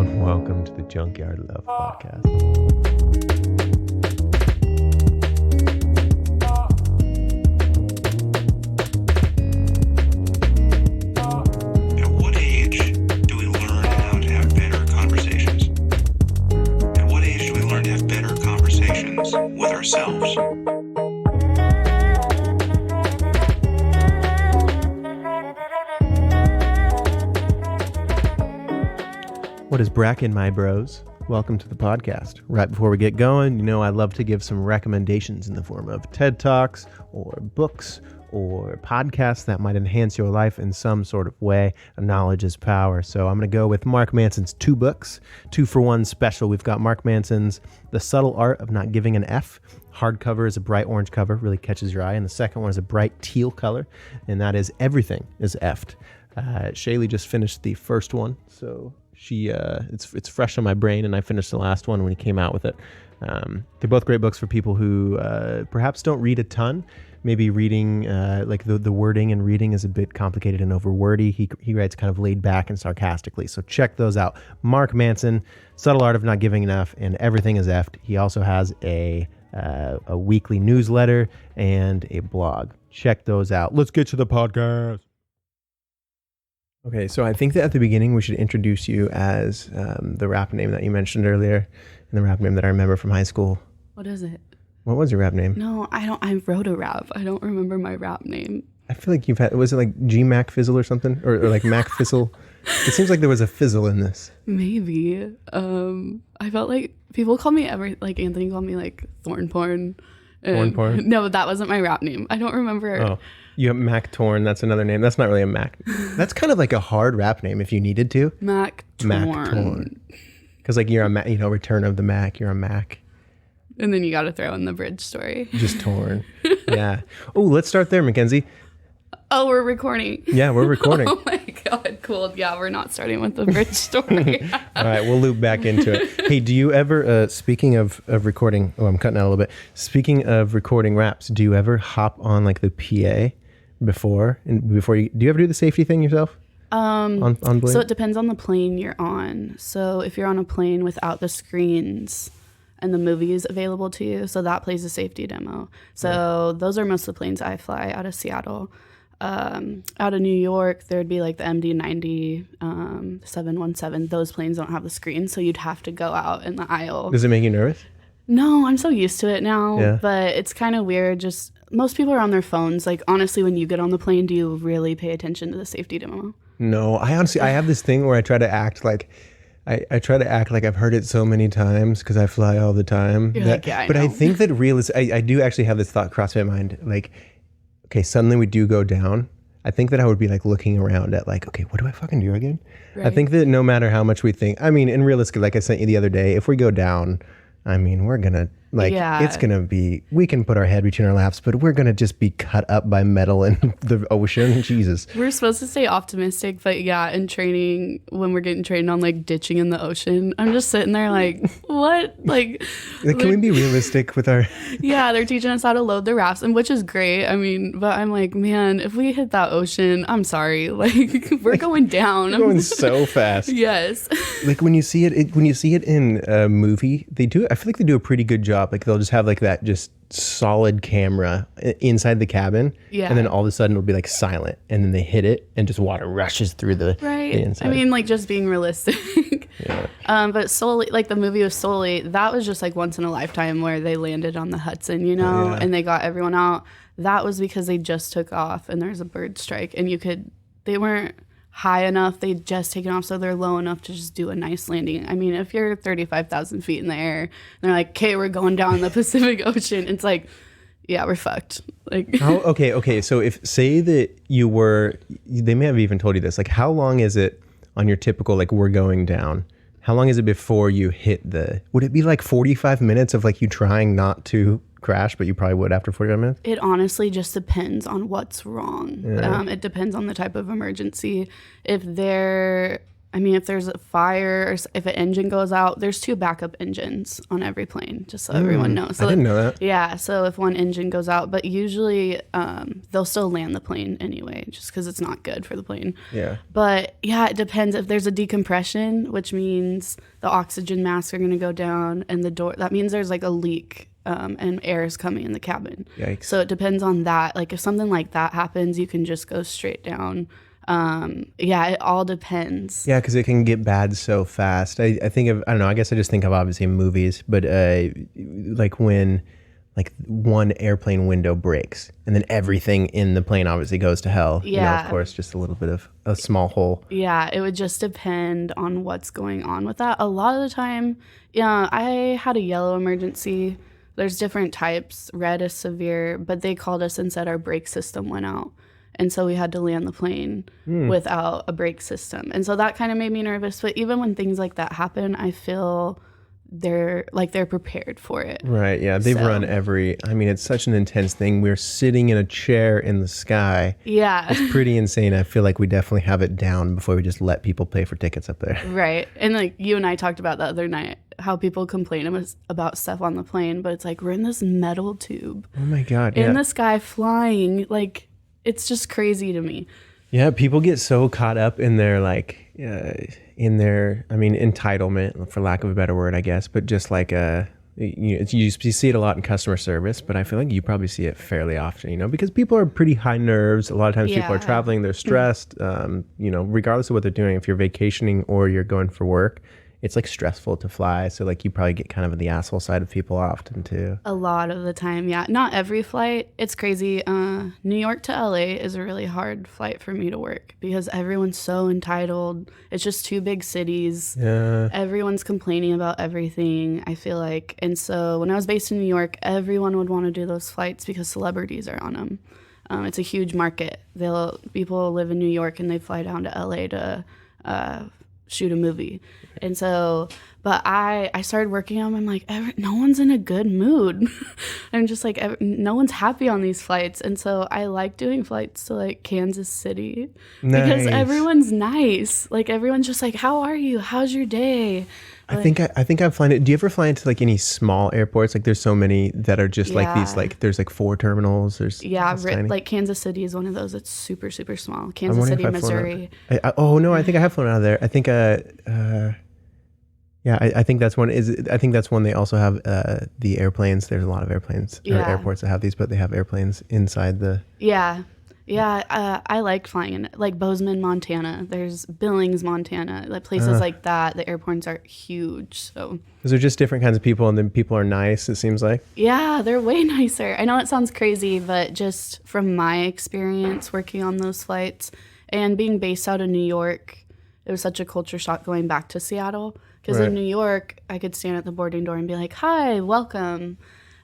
Hello and welcome to the Junkyard Love Podcast. At what age do we learn how to have better conversations? At what age do we learn to have better conversations with ourselves? What is brackin', my bros? Welcome to the podcast. Right before we get going, you know I love to give some recommendations in the form of TED Talks or books or podcasts that might enhance your life in some sort of way. Knowledge is power. So I'm going to go with Mark Manson's 2 books, 2-for-1 special. We've got Mark Manson's The Subtle Art of Not Giving an F. Hardcover is a bright orange cover, really catches your eye. And the second one is a bright teal color, and that is Everything is F'd. Shaylee just finished the first one, so it's fresh on my brain, and I finished the last one when he came out with it. They're both great books for people who perhaps don't read a ton. Maybe reading, like the wording and reading is a bit complicated and over wordy. He writes kind of laid back and sarcastically. So check those out. Mark Manson, Subtle Art of Not Giving Enough, and Everything is F'd. He also has a weekly newsletter and a blog. Check those out. Let's get to the podcast. Okay, so I think that at the beginning we should introduce you as the rap name that you mentioned earlier, and the rap name that I remember from high school. What is it? What was your rap name? No, I don't. I wrote a rap. I don't remember my rap name. I feel like you've had, was it like G Mac Fizzle or something? Or like Mac Fizzle? It seems like there was a fizzle in this. Maybe. I felt like people call me like Anthony called me like Thorn Porn. Thorn Porn? No, that wasn't my rap name. I don't remember. Oh, you have Mac Torn. That's another name. That's not really a Mac. That's kind of like a hard rap name if you needed to. Mac Torn. Mac Torn. Because like you're a Mac, Return of the Mac. You're a Mac. And then you got to throw in the bridge story. Just torn. Yeah. Oh, let's start there, Mackenzie. Oh, we're recording. Yeah, we're recording. Oh my God, cool. Yeah, we're not starting with the bridge story. All right, we'll loop back into it. Hey, do you ever, speaking of recording, I'm cutting out a little bit. Speaking of recording raps, do you ever hop on like the PA before you, do you ever do the safety thing yourself? On Blade? So it depends on the plane you're on. So if you're on a plane without the screens and the movie is available to you, so that plays a safety demo. So those are most of the planes I fly out of Seattle. Out of New York, there'd be like the MD-90, 717. Those planes don't have the screen, so you'd have to go out in the aisle. Does it make you nervous? No, I'm so used to it now, Yeah. But it's kind of weird. Just most people are on their phones. Like, honestly, when you get on the plane, do you really pay attention to the safety demo? No, I have this thing where I try to act like, I try to act like I've heard it so many times because I fly all the time. You're like, yeah, I but know. I think that I do actually have this thought cross my mind, like, okay, suddenly we do go down. I think that I would be like looking around at like, okay, what do I fucking do again? Right. I think that no matter how much we think, I mean, in realistic, like I sent you the other day, if we go down, I mean, we're going to like, it's going to be, we can put our head between our laps, but we're going to just be cut up by metal in the ocean. Jesus. We're supposed to stay optimistic, but yeah, in training, when we're getting trained on like ditching in the ocean, I'm just sitting there like, what? Like can we be realistic with our... Yeah, they're teaching us how to load the rafts, and which is great. I mean, but I'm like, man, if we hit that ocean, I'm sorry. Like, we're going down. We're going so fast. Yes. Like when you see it in a movie, I feel like they do a pretty good job. Like they'll just have like that just solid camera inside the cabin, and then all of a sudden it'll be like silent, and then they hit it and just water rushes through the inside. I mean, like just being realistic. Yeah. But Sully, like the movie with Sully, that was just like once in a lifetime where they landed on the Hudson, and they got everyone out. That was because they just took off and there's a bird strike, and they weren't high enough, they'd just taken off, so they're low enough to just do a nice landing. I mean, if you're 35,000 feet in the air and they're like, okay, we're going down the Pacific Ocean, it's like, yeah, we're fucked. Like, okay, so if say that they may have even told you this, like how long is it on your typical like we're going down, how long is it before you hit would it be like 45 minutes of like you trying not to crash, but you probably would after 45 minutes? It honestly just depends on what's wrong. It depends on the type of emergency. If they're I mean, if there's a fire or if an engine goes out, there's 2 backup engines on every plane, just so everyone knows. So I didn't know that. Yeah, so if one engine goes out, but usually they'll still land the plane anyway, just because it's not good for the plane. Yeah. But yeah, it depends. If there's a decompression, which means the oxygen masks are going to go down, and the door, that means there's like a leak. And air is coming in the cabin. Yikes. So it depends on that. Like if something like that happens, you can just go straight down. Yeah, it all depends. Yeah, because it can get bad so fast. I think of, I don't know, I guess I just think of obviously movies, but like when like one airplane window breaks and then everything in the plane obviously goes to hell. Yeah. You know, of course, just a little bit of a small hole. Yeah, it would just depend on what's going on with that. A lot of the time, yeah, I had a yellow emergency. There's different types. Red is severe, but they called us and said our brake system went out. And so we had to land the plane without a brake system. And so that kind of made me nervous. But even when things like that happen, I feel they're prepared for it. Right, yeah. They've run I mean, it's such an intense thing. We're sitting in a chair in the sky. Yeah. It's pretty insane. I feel like we definitely have it down before we just let people pay for tickets up there. Right. And like you and I talked about the other night, how people complain about stuff on the plane, but it's like we're in this metal tube. Oh my God, in the sky flying. Like, it's just crazy to me. Yeah, people get so caught up in their entitlement, for lack of a better word, I guess, but just like you see it a lot in customer service, but I feel like you probably see it fairly often, because people are pretty high nerves. A lot of times people are traveling, they're stressed, regardless of what they're doing. If you're vacationing or you're going for work, it's like stressful to fly. So like you probably get kind of the asshole side of people often too. A lot of the time, yeah. Not every flight. It's crazy. New York to LA is a really hard flight for me to work because everyone's so entitled. It's just 2 big cities. Yeah. Everyone's complaining about everything, I feel like. And so when I was based in New York, everyone would want to do those flights because celebrities are on them. It's a huge market. People live in New York and they fly down to LA to shoot a movie. And so, but I started working on them. I'm like, no one's in a good mood. I'm just like, no one's happy on these flights. And so I like doing flights to like Kansas City because everyone's nice. Like everyone's just like, how are you? How's your day? I think I've flown it. Do you ever fly into like any small airports? Like there's so many that are just like these, like there's like 4 terminals. There's like Kansas City is one of those. It's super, super small. Kansas City, Missouri. I think I have flown out of there. I think, I think that's one. I think that's one. They also have the airplanes. There's a lot of airplanes or airports that have these, but they have airplanes inside the. Yeah, I like flying in like Bozeman, Montana. There's Billings, Montana. Like places like that. The airports are huge. So those are just different kinds of people, and then people are nice. It seems like. Yeah, they're way nicer. I know it sounds crazy, but just from my experience working on those flights and being based out of New York, it was such a culture shock going back to Seattle. Because in New York, I could stand at the boarding door and be like, "Hi, welcome."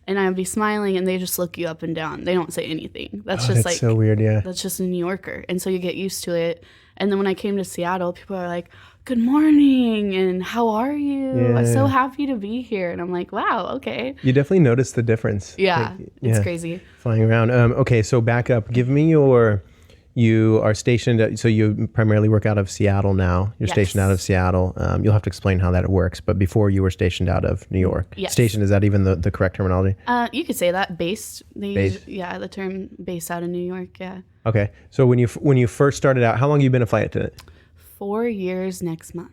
And I would be smiling, and they just look you up and down. They don't say anything. That's so weird, yeah. That's just a New Yorker. And so you get used to it. And then when I came to Seattle, people are like, "Good morning," and "How are you? Yeah, I'm so happy to be here." And I'm like, wow, okay. You definitely notice the difference. Yeah, it's crazy. Flying around. Okay, so back up. Give me you are stationed, so you primarily work out of Seattle now. You're stationed out of Seattle. You'll have to explain how that works, but before you were stationed out of New York. Yes. Stationed, is that even the correct terminology? You could say that. Based. Based. The term based out of New York, yeah. Okay, so when you first started out, how long have you been a flight attendant? 4 years next month.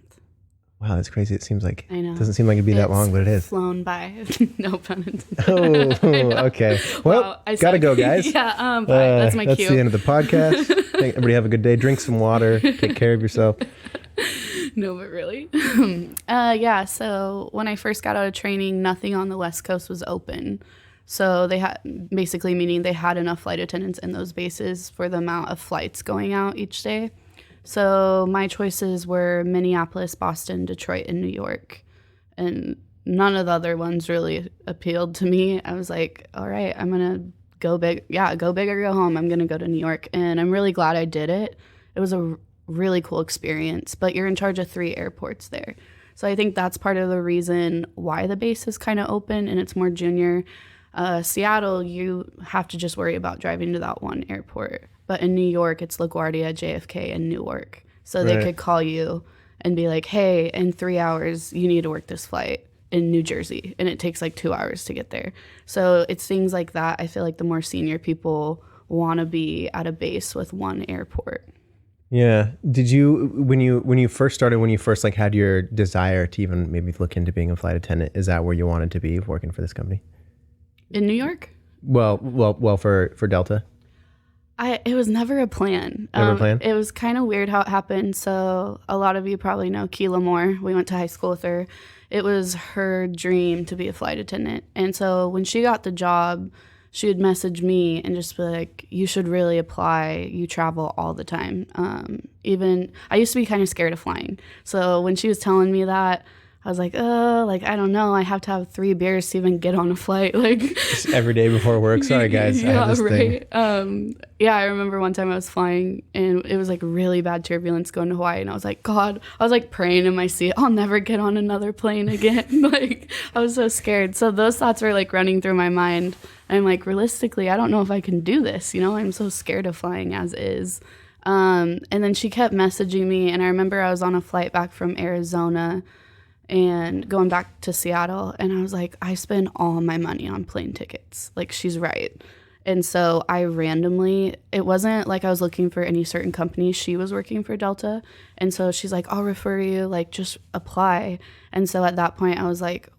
Wow, that's crazy. It seems like, I know. It doesn't seem like it'd be that long, but it is. Flown by. No pun intended. Oh, okay. Well, gotta go, guys. Yeah, bye. That's my cue. That's the end of the podcast. Everybody have a good day. Drink some water. Take care of yourself. No, but really. So when I first got out of training, nothing on the West Coast was open. So they had, basically meaning they had enough flight attendants in those bases for the amount of flights going out each day. So my choices were Minneapolis, Boston, Detroit, and New York. And none of the other ones really appealed to me. I was like, all right, I'm going to go big. Yeah, go big or go home. I'm going to go to New York. And I'm really glad I did it. It was a really cool experience. But you're in charge of 3 airports there. So I think that's part of the reason why the base is kind of open and it's more junior. Seattle, you have to just worry about driving to that one airport. But in New York, it's LaGuardia, JFK, and Newark. So they could call you and be like, hey, in 3 hours, you need to work this flight in New Jersey. And it takes like 2 hours to get there. So it's things like that. I feel like the more senior people want to be at a base with one airport. Yeah. Did you, when you first started, when you first like had your desire to even maybe look into being a flight attendant, is that where you wanted to be working for this company? In New York? Well, for Delta. It was never a plan. Never a plan? It was kind of weird how it happened. So a lot of you probably know Keela Moore. We went to high school with her. It was her dream to be a flight attendant. And so when she got the job, she would message me and just be like, you should really apply. You travel all the time. Even I used to be kind of scared of flying. So when she was telling me that, I was like, I don't know. I have to have 3 beers to even get on a flight. Like just every day before work. Sorry, guys. Yeah, I have this right. thing. I remember one time I was flying and it was like really bad turbulence going to Hawaii. And I was like, God, I was like praying in my seat. I'll never get on another plane again. Like I was so scared. So those thoughts were like running through my mind. And I'm like, realistically, I don't know if I can do this. You know, I'm so scared of flying as is. And then she kept messaging me. And I remember I was on a flight back from Arizona and going back to Seattle, and I was like, I spend all my money on plane tickets. Like, she's right. And so I randomly, it wasn't like I was looking for any certain company. She was working for Delta. And so she's like, I'll refer you, like, just apply. And so at that point, I was like,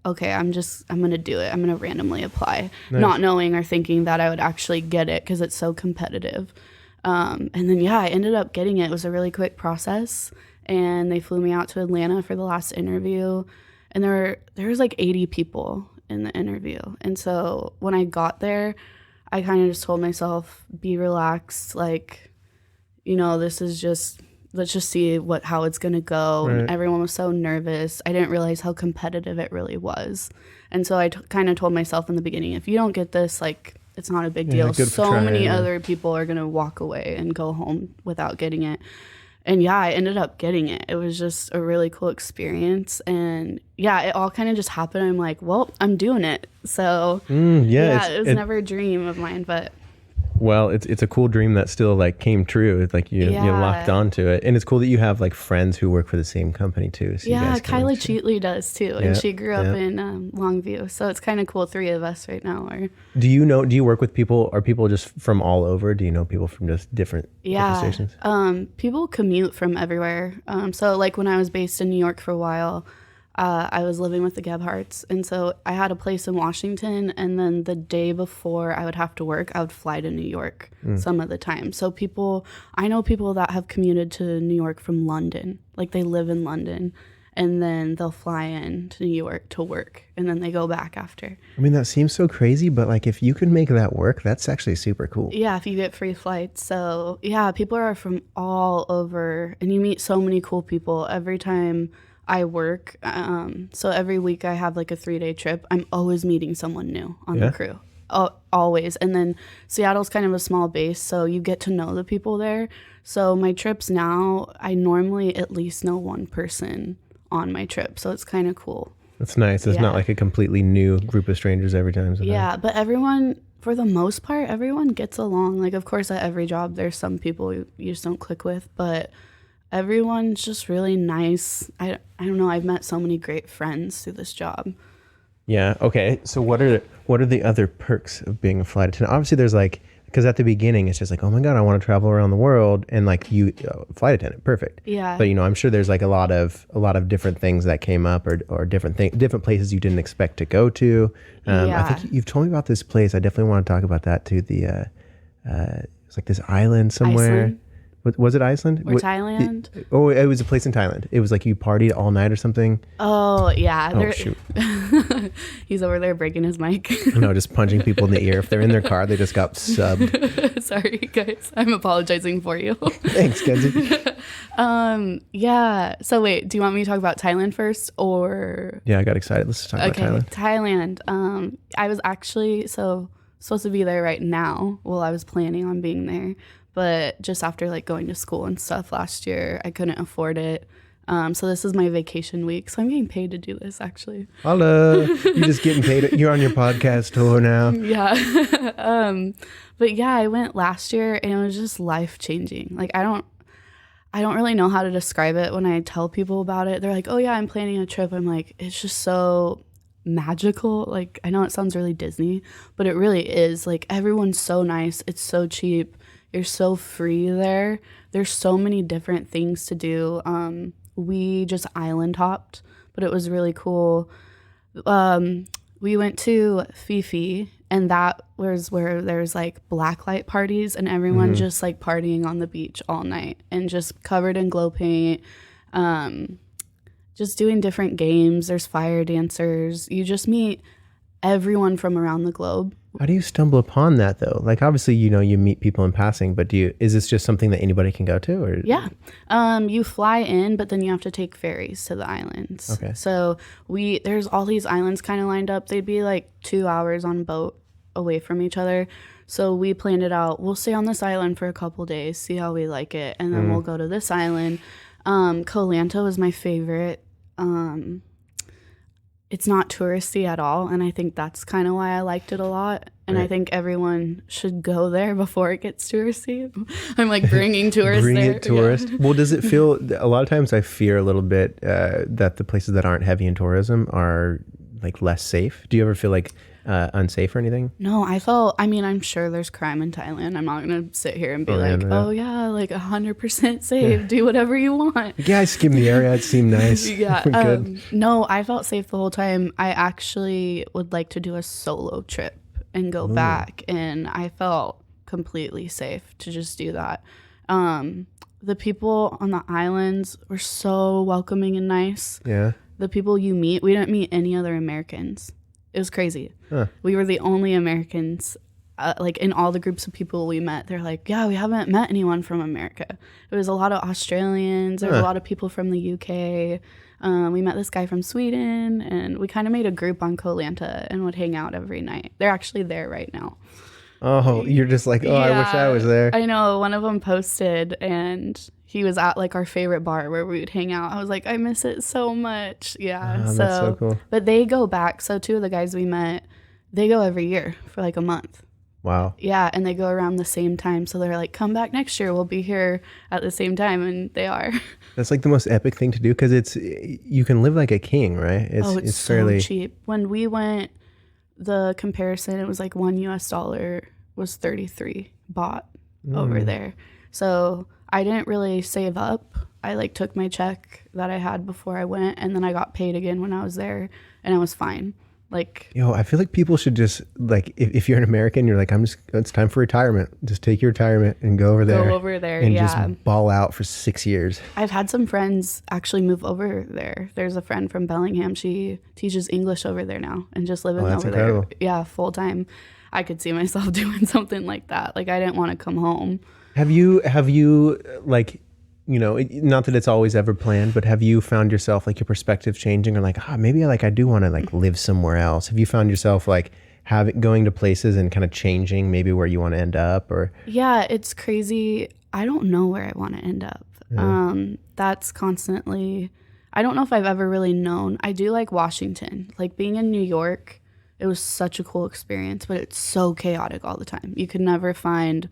okay, I'm going to do it. I'm going to randomly apply, Nice. Not knowing or thinking that I would actually get it because it's so competitive. And then, I ended up getting it. It was a really quick process. And they flew me out to Atlanta for the last interview. And there was like 80 people in the interview. And so when I got there, I kind of just told myself, be relaxed. Like, you know, this is just, let's just see how it's going to go. Right. And everyone was so nervous. I didn't realize how competitive it really was. And so I kind of told myself in the beginning, if you don't get this, like, it's not a big deal. So many other people are going to walk away and go home without getting it. And I ended up getting it. It was just a really cool experience. And it all kind of just happened. I'm like, well, I'm doing it. So it was never a dream of mine, but. Well, it's a cool dream that still like came true. It's like you locked onto it. And it's cool that you have like friends who work for the same company too. So Kylie Cheatley does too. And she grew up in Longview. So it's kind of cool. 3 of us right now are. Do you work with people? Are people just from all over? Do you know people from just different stations? People commute from everywhere. So like when I was based in New York for a while, I was living with the Gebhardts, and so I had a place in Washington, and then the day before I would have to work, I would fly to New York some of the time. So I know people that have commuted to New York from London, like they live in London, and then they'll fly in to New York to work, and then they go back after. I mean, that seems so crazy, but like if you can make that work, that's actually super cool. Yeah, if you get free flights. So people are from all over, and you meet so many cool people every time I work. So every week I have like a 3-day trip. I'm always meeting someone new on the crew. Always. And then Seattle's kind of a small base, so you get to know the people there. So my trips now, I normally at least know one person on my trip. So it's kind of cool. That's nice. It's not like a completely new group of strangers every time. Yeah, but everyone, for the most part, everyone gets along. Like, of course, at every job, there's some people you just don't click with, but everyone's just really nice. I don't know. I've met so many great friends through this job. Yeah. Okay. So what are the other perks of being a flight attendant? Obviously, there's like, because at the beginning it's just like, oh my God, I want to travel around the world, and like flight attendant, perfect. Yeah. But I'm sure there's like a lot of different things that came up, or different places you didn't expect to go to. I think you've told me about this place. I definitely want to talk about that too. It's like this island somewhere. Iceland. Was it Iceland? Or Thailand? It was a place in Thailand. It was like you partied all night or something. Oh, yeah. Oh, shoot. He's over there breaking his mic. No, just punching people in the ear. If they're in their car, they just got subbed. Sorry, guys. I'm apologizing for you. Thanks, Kenzie. Yeah. So wait, do you want me to talk about Thailand first, or? Yeah, I got excited. Let's talk about Thailand. Thailand. I was actually supposed to be there right now. Well, I was planning on being there. But just after like going to school and stuff last year, I couldn't afford it. So this is my vacation week. So I'm getting paid to do this, actually. Hello. You're just getting paid. You're on your podcast tour now. Yeah. But I went last year, and it was just life changing. Like, I don't really know how to describe it when I tell people about it. They're like, oh yeah, I'm planning a trip. I'm like, it's just so magical. Like, I know it sounds really Disney, but it really is. Like, everyone's so nice. It's so cheap. You're so free there. There's so many different things to do. We just island hopped, but it was really cool. We went to Fifi, and that was where there's like blacklight parties and everyone just like partying on the beach all night and just covered in glow paint, just doing different games. There's fire dancers. You just meet everyone from around the globe. How do you stumble upon that though? Like, obviously, you know, you meet people in passing, but is this just something that anybody can go to? Or Yeah. You fly in, but then you have to take ferries to the islands. Okay. So there's all these islands kind of lined up. They'd be like 2 hours on a boat away from each other. So we planned it out. We'll stay on this island for a couple days, see how we like it, and then we'll go to this island. Koh Lanta was my favorite. It's not touristy at all, and I think that's kind of why I liked it a lot. And I think everyone should go there before it gets touristy. I'm like bringing tourists Bring there. it tourist. Yeah. Well, does it feel, a lot of times I fear a little bit that the places that aren't heavy in tourism are like less safe. Do you ever feel like unsafe or anything? No, I'm sure there's crime in Thailand. I'm not going to sit here and be oh yeah, like 100% safe. Yeah. Do whatever you want. Yeah, skim the area. It seemed nice. Yeah. No, I felt safe the whole time. I actually would like to do a solo trip and go back, and I felt completely safe to just do that. The people on the islands were so welcoming and nice. Yeah. The people you meet, we didn't meet any other Americans. It was crazy. Huh. We were the only Americans, like in all the groups of people we met. They're like, yeah, we haven't met anyone from America. It was a lot of Australians. There was a lot of people from the UK. We met this guy from Sweden, and we kind of made a group on Koh Lanta and would hang out every night. They're actually there right now. Oh, you're just like, yeah, I wish I was there. I know. One of them posted, and he was at like our favorite bar where we would hang out. I was like, I miss it so much. Yeah. Oh, that's so cool. But they go back. So 2 of the guys we met, they go every year for like a month. Wow. Yeah, and they go around the same time. So they're like, come back next year. We'll be here at the same time. And they are. That's like the most epic thing to do, because you can live like a king, right? It's so fairly cheap. When we went, the comparison, it was like $1 was 33 baht over there. So I didn't really save up. I like took my check that I had before I went, and then I got paid again when I was there, and I was fine. Like, I feel like people should just like, if you're an American, you're like, it's time for retirement. Just take your retirement and go over there. And just ball out for 6 years. I've had some friends actually move over there. There's a friend from Bellingham. She teaches English over there now and just living over incredible. There. Yeah, full time. I could see myself doing something like that. Like, I didn't want to come home. Have you like, not that it's always ever planned, but have you found yourself like your perspective changing, or like, maybe like I do want to like live somewhere else? Have you found yourself like going to places and kind of changing maybe where you want to end up? Or yeah, it's crazy. I don't know where I want to end up. Yeah. That's constantly, I don't know if I've ever really known. I do like Washington, like being in New York. It was such a cool experience, but it's so chaotic all the time. You could never find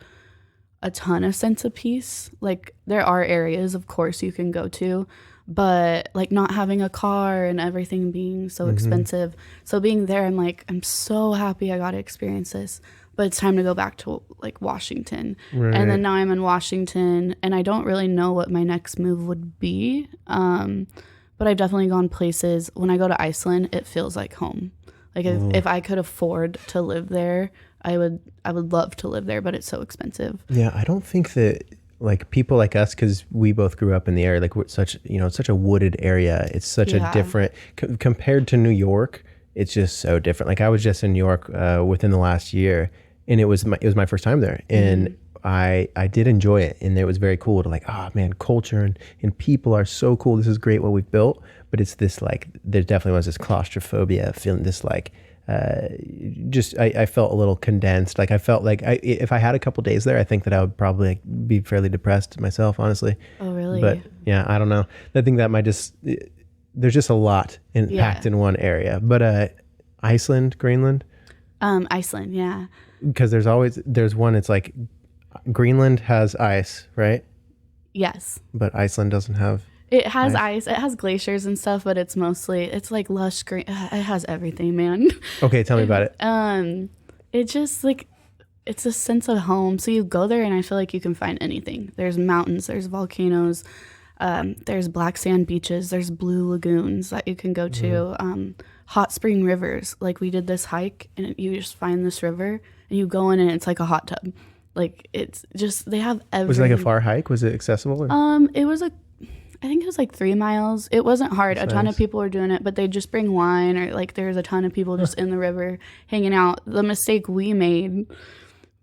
a ton of sense of peace. Like, there are areas, of course, you can go to, but like not having a car and everything being so expensive. So being there, I'm like, I'm so happy I got to experience this, but it's time to go back to like Washington. Right. And then now I'm in Washington, and I don't really know what my next move would be. But I've definitely gone places. When I go to Iceland, it feels like home. Like if I could afford to live there, I would love to live there, but it's so expensive. Yeah, I don't think that like people like us, because we both grew up in the area, like we're such a wooded area. It's such a different compared to New York. It's just so different. Like I was just in New York within the last year, and it was my first time there, and I did enjoy it, and it was very cool to like, culture and people are so cool. This is great what we've built, but it's this like, there definitely was this claustrophobia, feeling this like, I felt a little condensed. Like I felt like if I had a couple days there, I think that I would probably like be fairly depressed myself, honestly. Oh, really? But yeah, I don't know. I think that might there's just a lot packed in one area. But Iceland, Greenland? Iceland, yeah. Because there's one, it's like Greenland has ice, right? Yes. But Iceland doesn't have... It has ice. It has glaciers and stuff, but it's like lush green. It has everything, man. Okay, tell me about it. It just like, it's a sense of home. So you go there and I feel like you can find anything. There's mountains, there's volcanoes, there's black sand beaches, there's blue lagoons that you can go to, hot spring rivers. Like we did this hike and you just find this river and you go in and it's like a hot tub. Like it's just, they have everything. Was it like a far hike? Was it accessible? Or? I think it was like 3 miles. It wasn't hard. That's a ton nice. of people were doing it, but they just bring wine or like there's a ton of people just in the river hanging out. The mistake we made,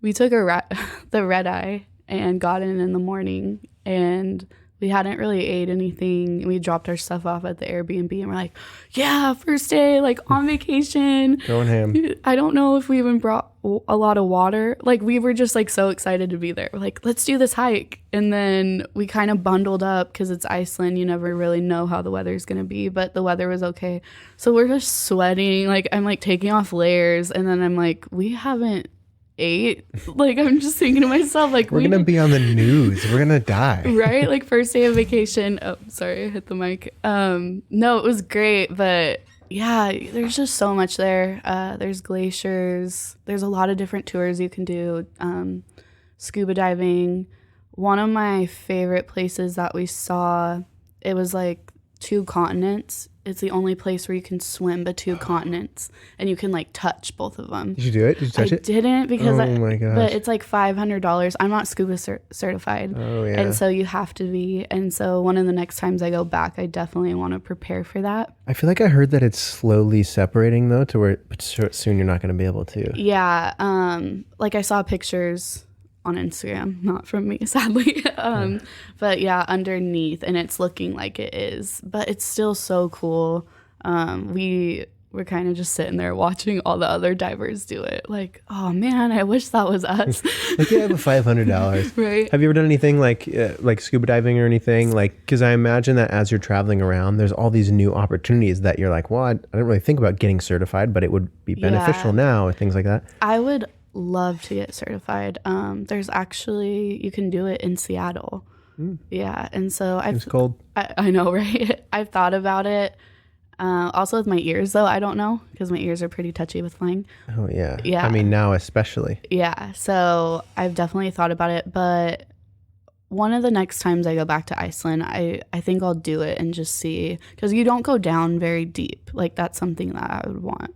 we took the red eye and got in the morning and we hadn't really ate anything. We dropped our stuff off at the Airbnb and we're like, yeah, first day, like on vacation. Going ham. I don't know if we even brought a lot of water. Like we were just like so excited to be there. We're like, let's do this hike. And then we kind of bundled up because it's Iceland. You never really know how the weather's going to be, but the weather was okay. So we're just sweating. Like I'm like taking off layers. And then I'm like, we haven't ate. Like I'm just thinking to myself, like we're gonna be on the news. We're gonna die. Right? Like first day of vacation. Oh, sorry, I hit the mic. No, it was great, but yeah, there's just so much there. There's glaciers. There's a lot of different tours you can do. Scuba diving. One of my favorite places that we saw, it was like 2 continents. It's the only place where you can swim the 2 continents and you can like touch both of them. Did you do it? Did you touch it? I didn't because oh my gosh. But it's like $500. I'm not scuba certified. Oh yeah. And so you have to be. And so one of the next times I go back, I definitely want to prepare for that. I feel like I heard that it's slowly separating though to where soon you're not going to be able to. Yeah. Like I saw pictures on Instagram, not from me, sadly. But yeah, underneath, and it's looking like it is, but it's still so cool. We were kind of just sitting there watching all the other divers do it. Like, oh man, I wish that was us. Like you have a $500. Right. Have you ever done anything like scuba diving or anything? Like, because I imagine that as you're traveling around, there's all these new opportunities that you're like, well, I didn't really think about getting certified, but it would be beneficial now, or things like that. I would love to get certified. There's actually, you can do it in Seattle. Yeah, and so It's cold. I know, right? I've thought about it. Also with my ears, though, I don't know because my ears are pretty touchy with flying. Oh yeah. Yeah. I mean now especially. Yeah, so I've definitely thought about it, but one of the next times I go back to Iceland, I think I'll do it and just see, because you don't go down very deep. Like that's something that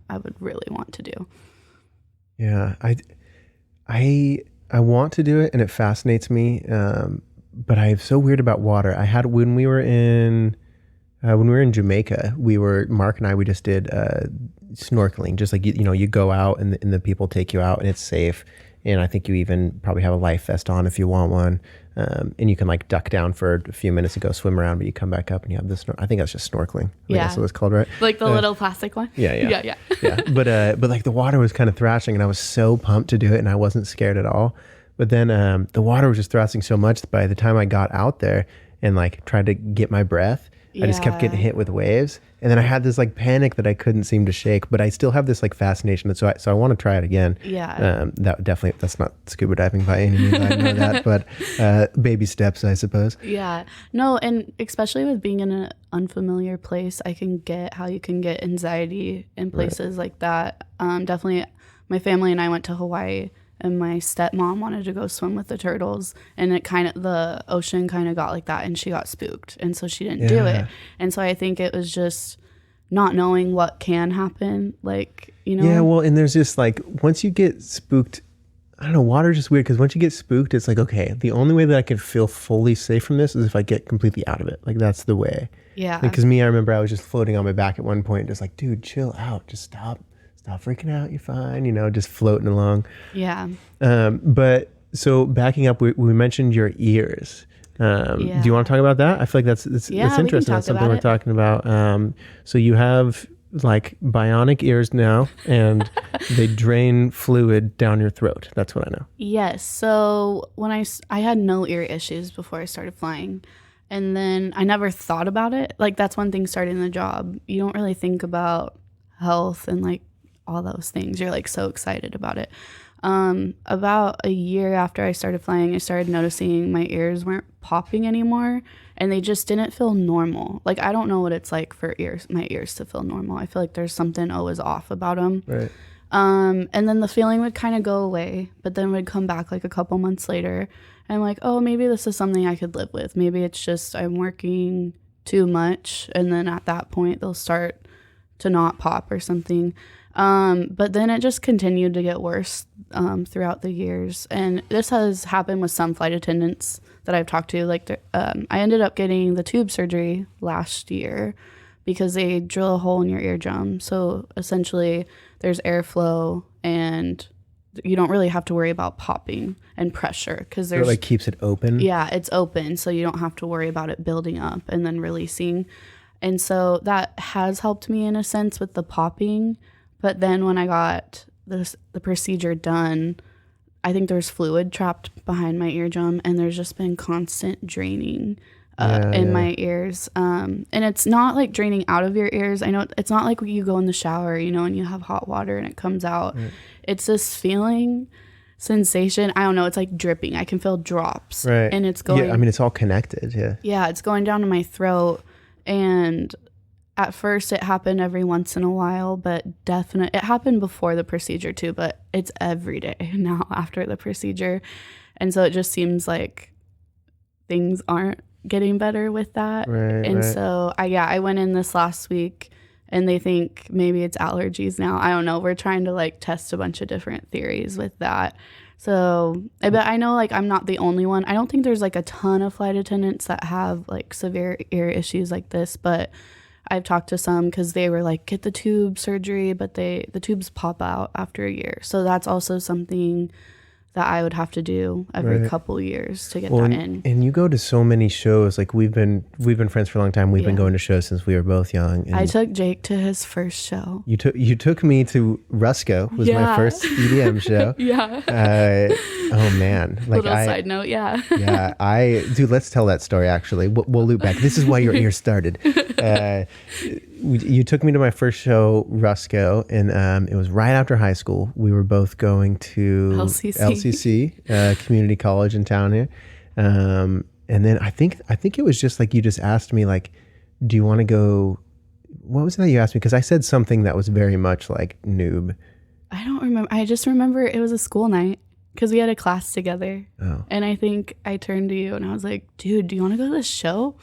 I would really want to do. Yeah, I want to do it and it fascinates me, but I'm so weird about water. I had when we were in Jamaica, Mark and I just did snorkeling, just like you go out and the people take you out and it's safe, and I think you even probably have a life vest on if you want one, and you can like duck down for a few minutes and go swim around, but you come back up and you have this. I think that's just snorkeling. I think that's what it's called, right? Like the little plastic one. Yeah. But like the water was kind of thrashing, and I was so pumped to do it, and I wasn't scared at all. But then the water was just thrashing so much that by the time I got out there and like tried to get my breath, I just kept getting hit with waves, and then I had this like panic that I couldn't seem to shake. But I still have this like fascination, so I want to try it again. Yeah. That's not scuba diving by any means. I know that, but baby steps, I suppose. Yeah. No, and especially with being in an unfamiliar place, I can get how you can get anxiety in places like that. Definitely, my family and I went to Hawaii. And my stepmom wanted to go swim with the turtles, and the ocean kind of got like that, and she got spooked, and so she didn't do it. And so I think it was just not knowing what can happen, like, Yeah, well, and there's just like, once you get spooked, I don't know, water's just weird, because once you get spooked, it's like, okay, the only way that I can feel fully safe from this is if I get completely out of it. Like, that's the way. Yeah. Because I remember I was just floating on my back at one point, just like, dude, chill out, just stop freaking out, you're fine, just floating along. Yeah. But so backing up, we mentioned your ears. Do you want to talk about that? I feel like that's interesting. That's something we're talking about. So you have like bionic ears now, and they drain fluid down your throat. That's what I know. Yes. So when I had no ear issues before I started flying, and then I never thought about it. Like that's one thing starting the job. You don't really think about health and like all those things. You're like so excited about it. About a year after I started flying, I started noticing my ears weren't popping anymore, and they just didn't feel normal. Like, I don't know what it's like for my ears to feel normal. I feel like there's something always off about them. Right. And then the feeling would kind of go away, but then would come back like a couple months later. And I'm like, oh, maybe this is something I could live with. Maybe it's just I'm working too much, and then at that point they'll start to not pop or something. But then it just continued to get worse throughout the years. And this has happened with some flight attendants that I've talked to. Like, I ended up getting the tube surgery last year because they drill a hole in your eardrum. So essentially there's airflow, and you don't really have to worry about popping and pressure because there's... It like keeps it open? Yeah, it's open. So you don't have to worry about it building up and then releasing. And so that has helped me in a sense with the popping. But then when I got the procedure done, I think there's fluid trapped behind my eardrum, and there's just been constant draining in my ears. And it's not like draining out of your ears. I know it's not like when you go in the shower, you know, and you have hot water and it comes out. Right. It's this sensation. I don't know. It's like dripping. I can feel drops. Right. And it's going. Yeah, I mean, it's all connected. Yeah. Yeah, it's going down to my throat. And at first it happened every once in a while, but it happened before the procedure too, but it's every day now after the procedure. And so it just seems like things aren't getting better with that. Right, and so I went in this last week, and they think maybe it's allergies now. I don't know. We're trying to like test a bunch of different theories with that. So, but I know like I'm not the only one. I don't think there's like a ton of flight attendants that have like severe ear issues like this, but I've talked to some because they were like, get the tube surgery, but the tubes pop out after a year. So that's also something that I would have to do every couple years to get that in. And you go to so many shows. Like we've been friends for a long time. We've been going to shows since we were both young. And I took Jake to his first show. You took me to Rusco, was my first EDM show. Oh man. Like little side note, yeah. Dude, let's tell that story actually. We'll loop back. This is why your ear started. You took me to my first show, Rusco, and it was right after high school. We were both going to LCC, community college in town here. And then I think it was just like you just asked me like, do you want to go? What was it that you asked me? Because I said something that was very much like noob. I don't remember. I just remember it was a school night because we had a class together. Oh. And I think I turned to you and I was like, dude, do you want to go to this show?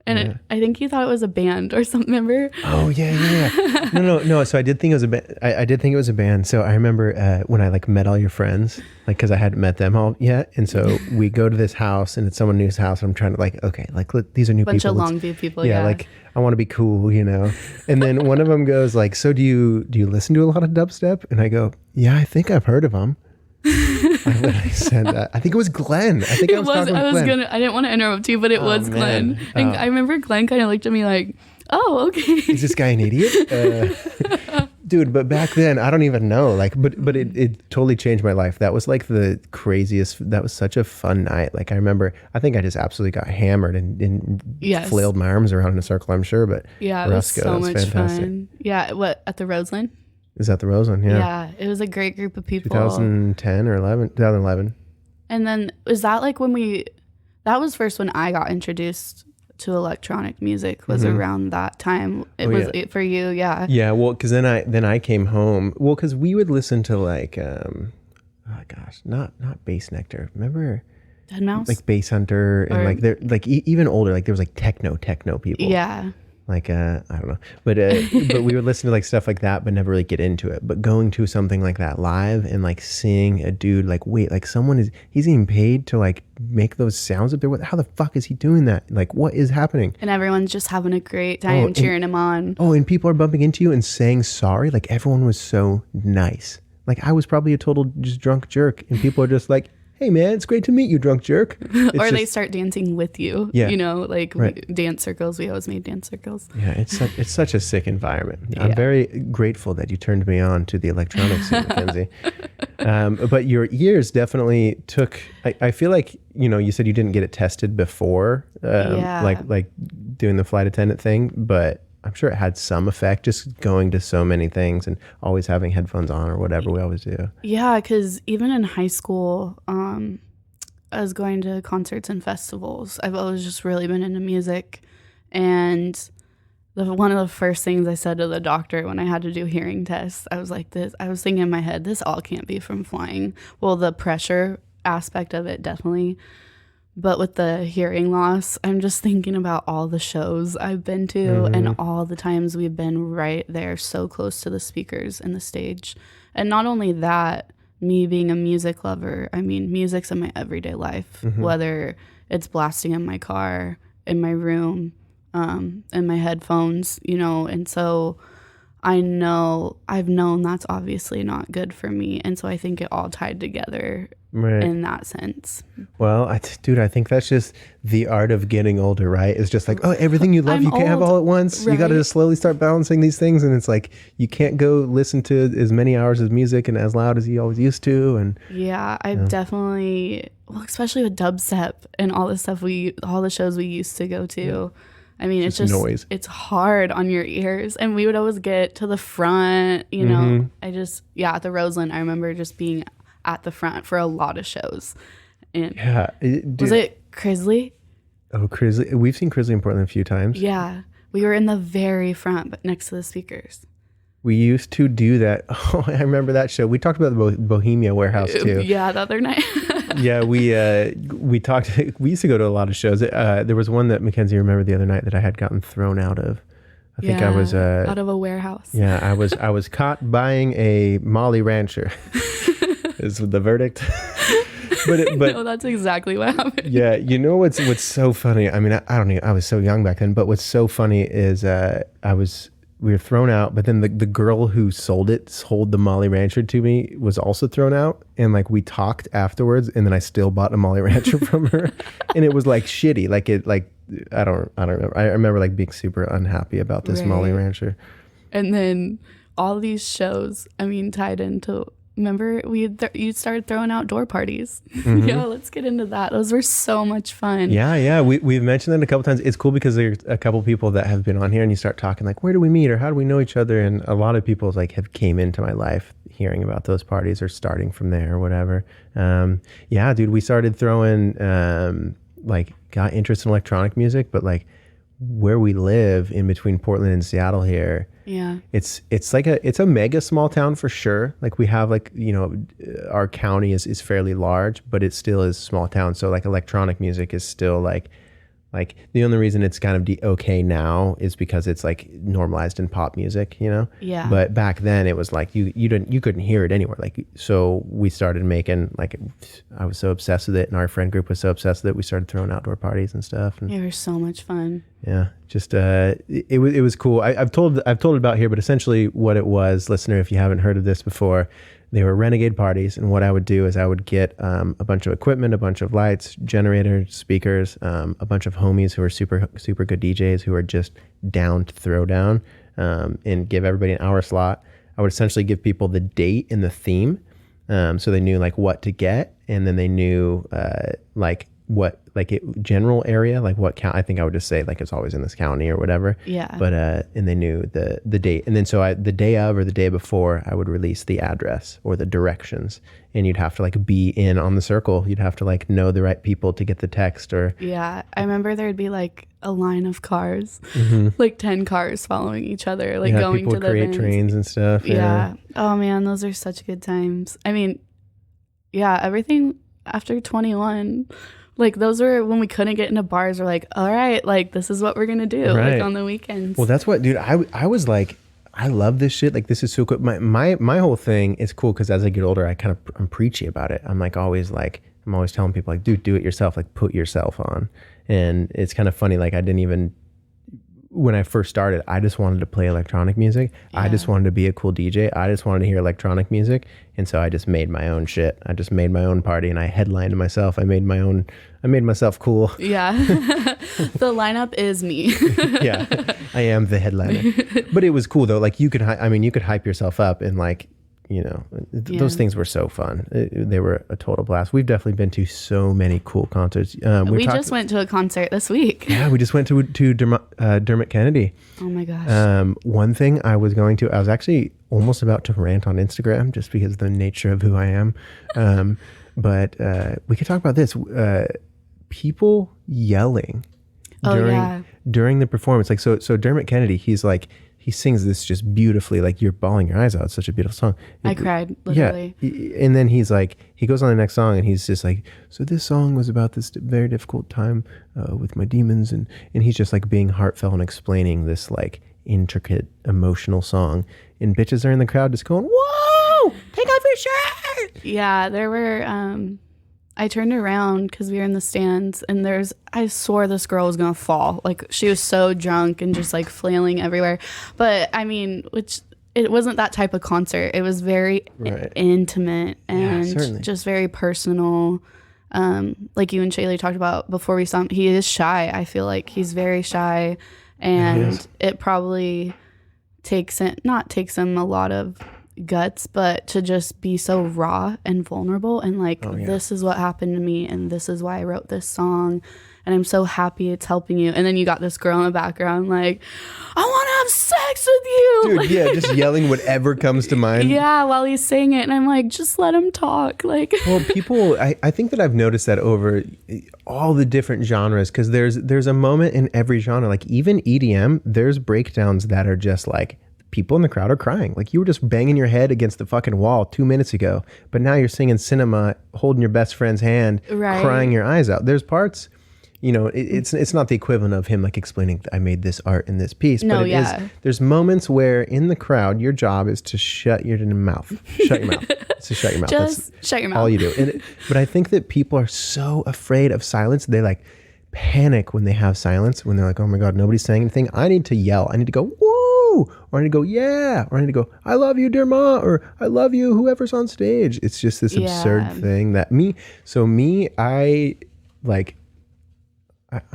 And I think you thought it was a band or something, remember? Oh, yeah. No. So I did think it was a band. I did think it was a band. So I remember when I like met all your friends, like, because I hadn't met them all yet. And so we go to this house, and it's someone new's house. And I'm trying to like, okay, like these are new bunch people. Bunch of Longview people, yeah. Like I want to be cool, you know? And then one of them goes like, so do you listen to a lot of dubstep? And I go, yeah, I think I've heard of them. I literally said that. I think it was Glenn. I didn't want to interrupt you, but it was Glenn. And I remember Glenn kind of looked at me like, oh, okay. Is this guy an idiot? Dude, but back then, I don't even know. Like, but it totally changed my life. That was like the craziest. That was such a fun night. Like, I remember, I think I just absolutely got hammered and flailed my arms around in a circle, I'm sure. But yeah, it was so much fantastic. Fun. Yeah, at the Roseland? Is that the Roseland? Yeah. Yeah, it was a great group of people. 2010 or 2011. And then was that like that was first when I got introduced to electronic music, was around that time. It was for you, yeah. Yeah, well, because then I came home. Well, because we would listen to like, not Bass Nectar. Remember? Deadmau5? Like Bass Hunter and like they're like even older. Like there was like techno people. Yeah. Like, I don't know, but we would listen to like stuff like that, but never really get into it. But going to something like that live and like seeing a dude like, wait, like he's getting paid to like make those sounds up there. How the fuck is he doing that? Like, what is happening? And everyone's just having a great time cheering him on. Oh, and people are bumping into you and saying sorry. Like everyone was so nice. Like I was probably a total just drunk jerk, and people are just like, hey man, it's great to meet you, drunk jerk. Or they start dancing with you. Yeah. You know, like dance circles. We always made dance circles. Yeah, it's such a sick environment. Yeah. I'm very grateful that you turned me on to the electronics, Mackenzie. But your ears definitely took. I feel like, you know, you said you didn't get it tested before, like doing the flight attendant thing, but I'm sure it had some effect, just going to so many things and always having headphones on or whatever we always do. Yeah, because even in high school, I was going to concerts and festivals. I've always just really been into music. And one of the first things I said to the doctor when I had to do hearing tests, I was like, I was thinking in my head, this all can't be from flying. Well, the pressure aspect of it, definitely. But with the hearing loss, I'm just thinking about all the shows I've been to and all the times we've been right there so close to the speakers and the stage. And not only that, me being a music lover, I mean, music's in my everyday life, whether it's blasting in my car, in my room, in my headphones, you know. And so I've known that's obviously not good for me. And so I think it all tied together in that sense. Well, I think that's just the art of getting older, right? It's just like, oh, everything you love, you can't have all at once. Right. You got to just slowly start balancing these things. And it's like, you can't go listen to as many hours of music and as loud as you always used to. And yeah, I've definitely, well, especially with dubstep and all the stuff all the shows we used to go to. Yeah. I mean, it's just noise. It's hard on your ears. And we would always get to the front, you know. At the Roseland, I remember just being at the front for a lot of shows. And was it Crisley? Oh, Crisley. We've seen Crisley in Portland a few times. Yeah. We were in the very front, but next to the speakers. We used to do that. Oh, I remember that show. We talked about the Bohemia Warehouse too. Yeah, the other night. Yeah, we talked. We used to go to a lot of shows. There was one that Mackenzie remembered the other night that I had gotten thrown out of. I think I was out of a warehouse. Yeah, I was caught buying a Molly Rancher. Is the verdict. But no, that's exactly what happened. Yeah, you know what's so funny? I mean, I don't know. I was so young back then. But what's so funny is we were thrown out, but then the girl who sold the Molly Rancher to me was also thrown out. And like we talked afterwards, and then I still bought a Molly Rancher from her. And it was like shitty. I don't remember. I remember like being super unhappy about this Molly Rancher. And then all these shows, I mean, tied into, remember you started throwing outdoor parties. Yeah, let's get into that. Those were so much fun. Yeah. We've mentioned that a couple times. It's cool because there's a couple people that have been on here, and you start talking like, where do we meet or how do we know each other? And a lot of people like have came into my life hearing about those parties or starting from there or whatever. Yeah, dude, we started throwing got interest in electronic music, but like where we live in between Portland and Seattle here, yeah, it's a mega small town for sure. Like we have our county is fairly large, but it still is a small town. So like electronic music is still like the only reason it's kind of okay now is because it's like normalized in pop music, you know? Yeah. But back then it was like you couldn't hear it anywhere. Like, so we started making I was so obsessed with it, and our friend group was so obsessed with it, we started throwing outdoor parties and stuff. And it was so much fun. Yeah, just it was cool. I've told it about here, but essentially what it was, listener, if you haven't heard of this before, they were Renegade Parties, and what I would do is I would get a bunch of equipment, a bunch of lights, generators, speakers, a bunch of homies who are super super good DJs who are just down to throw down, and give everybody an hour slot. I would essentially give people the date and the theme, so they knew like what to get, and then they knew what general area, like what count. I think I would just say like it's always in this county or whatever. Yeah. But and they knew the date, and then so the day of or the day before I would release the address or the directions, and you'd have to like be in on the circle. You'd have to like know the right people to get the text or. Yeah, I remember there'd be like a line of cars, like 10 cars following each other, like going people to the create events. trains and stuff. Yeah. Oh man, those are such good times. I mean, yeah, everything after 21. Like those were when we couldn't get into bars. We're like, all right, like this is what we're gonna do, right, like on the weekends. Well, that's what, dude. I was like, I love this shit. Like this is so cool. My whole thing is cool because as I get older, I'm preachy about it. I'm always telling people like, dude, do it yourself. Like put yourself on. And it's kind of funny. Like when I first started, I just wanted to play electronic music. Yeah. I just wanted to be a cool DJ. I just wanted to hear electronic music. And so I just made my own shit. I just made my own party and I headlined myself. I made myself cool. Yeah. The lineup is me. Yeah. I am the headliner. But it was cool though. Like you could hype yourself up and like, those things were so fun. They were a total blast. We've definitely been to so many cool concerts. We just went to a concert this week. Yeah, we just went to Dermot Kennedy. Oh my gosh. One thing I was actually almost about to rant on Instagram just because of the nature of who I am. But we could talk about this. People yelling during the performance. Like, so Dermot Kennedy, he sings this just beautifully, like you're bawling your eyes out. It's such a beautiful song. I cried, literally. Yeah. And then he goes on the next song and he's just like, so this song was about this very difficult time with my demons. And he's just like being heartfelt and explaining this like intricate emotional song. And bitches are in the crowd just going, whoa, take off your shirt. Yeah, there were, I turned around because we were in the stands and I swore this girl was going to fall. Like she was so drunk and just like flailing everywhere. But I mean, it wasn't that type of concert. It was very intimate and just very personal. Like you and Shaylee talked about before we saw him, he is shy. I feel like he's very shy and it probably takes him a lot of guts, but to just be so raw and vulnerable and like this is what happened to me and this is why I wrote this song and I'm so happy it's helping you. And then you got this girl in the background like, I want to have sex with you, dude. Yeah, just yelling whatever comes to mind. Yeah, while he's saying it, and I'm like, just let him talk. Like, well, people, I think that I've noticed that over all the different genres, because there's a moment in every genre. Like even EDM, there's breakdowns that are just like, people in the crowd are crying. Like you were just banging your head against the fucking wall 2 minutes ago, but now you're singing Cinema, holding your best friend's hand, crying your eyes out. There's parts, it's not the equivalent of him like explaining I made this art in this piece, but it is. There's moments where in the crowd, your job is to shut your mouth. Shut your mouth. It's to shut your mouth. Just shut your mouth. All you do. But I think that people are so afraid of silence. They like panic when they have silence, when they're like, oh my God, nobody's saying anything. I need to yell. I need to go, woo! Or I need to go, yeah. Or I need to go, I love you, Dermot. Or I love you, whoever's on stage. It's just this absurd thing that I'm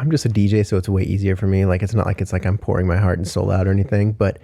just a DJ, so it's way easier for me. Like, it's not like I'm pouring my heart and soul out or anything, but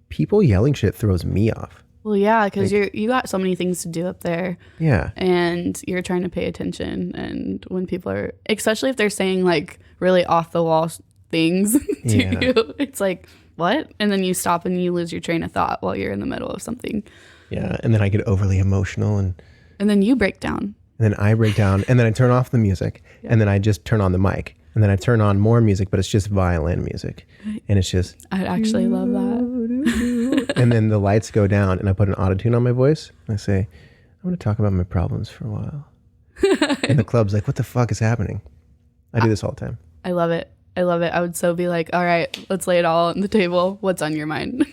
people yelling shit throws me off. Well, yeah, because you got so many things to do up there. Yeah. And you're trying to pay attention. And when people are, especially if they're saying like really off the wall things to you, it's like, what? And then you stop and you lose your train of thought while you're in the middle of something. Yeah. And then I get overly emotional and then you break down. And then I break down and then I turn off the music and then I just turn on the mic. And then I turn on more music, but it's just violin music. And it's just... I actually love that. And then the lights go down and I put an autotune on my voice. And I say, I'm going to talk about my problems for a while. And the club's like, what the fuck is happening? I do this all the time. I love it. I love it. I would so be like, all right, let's lay it all on the table. What's on your mind?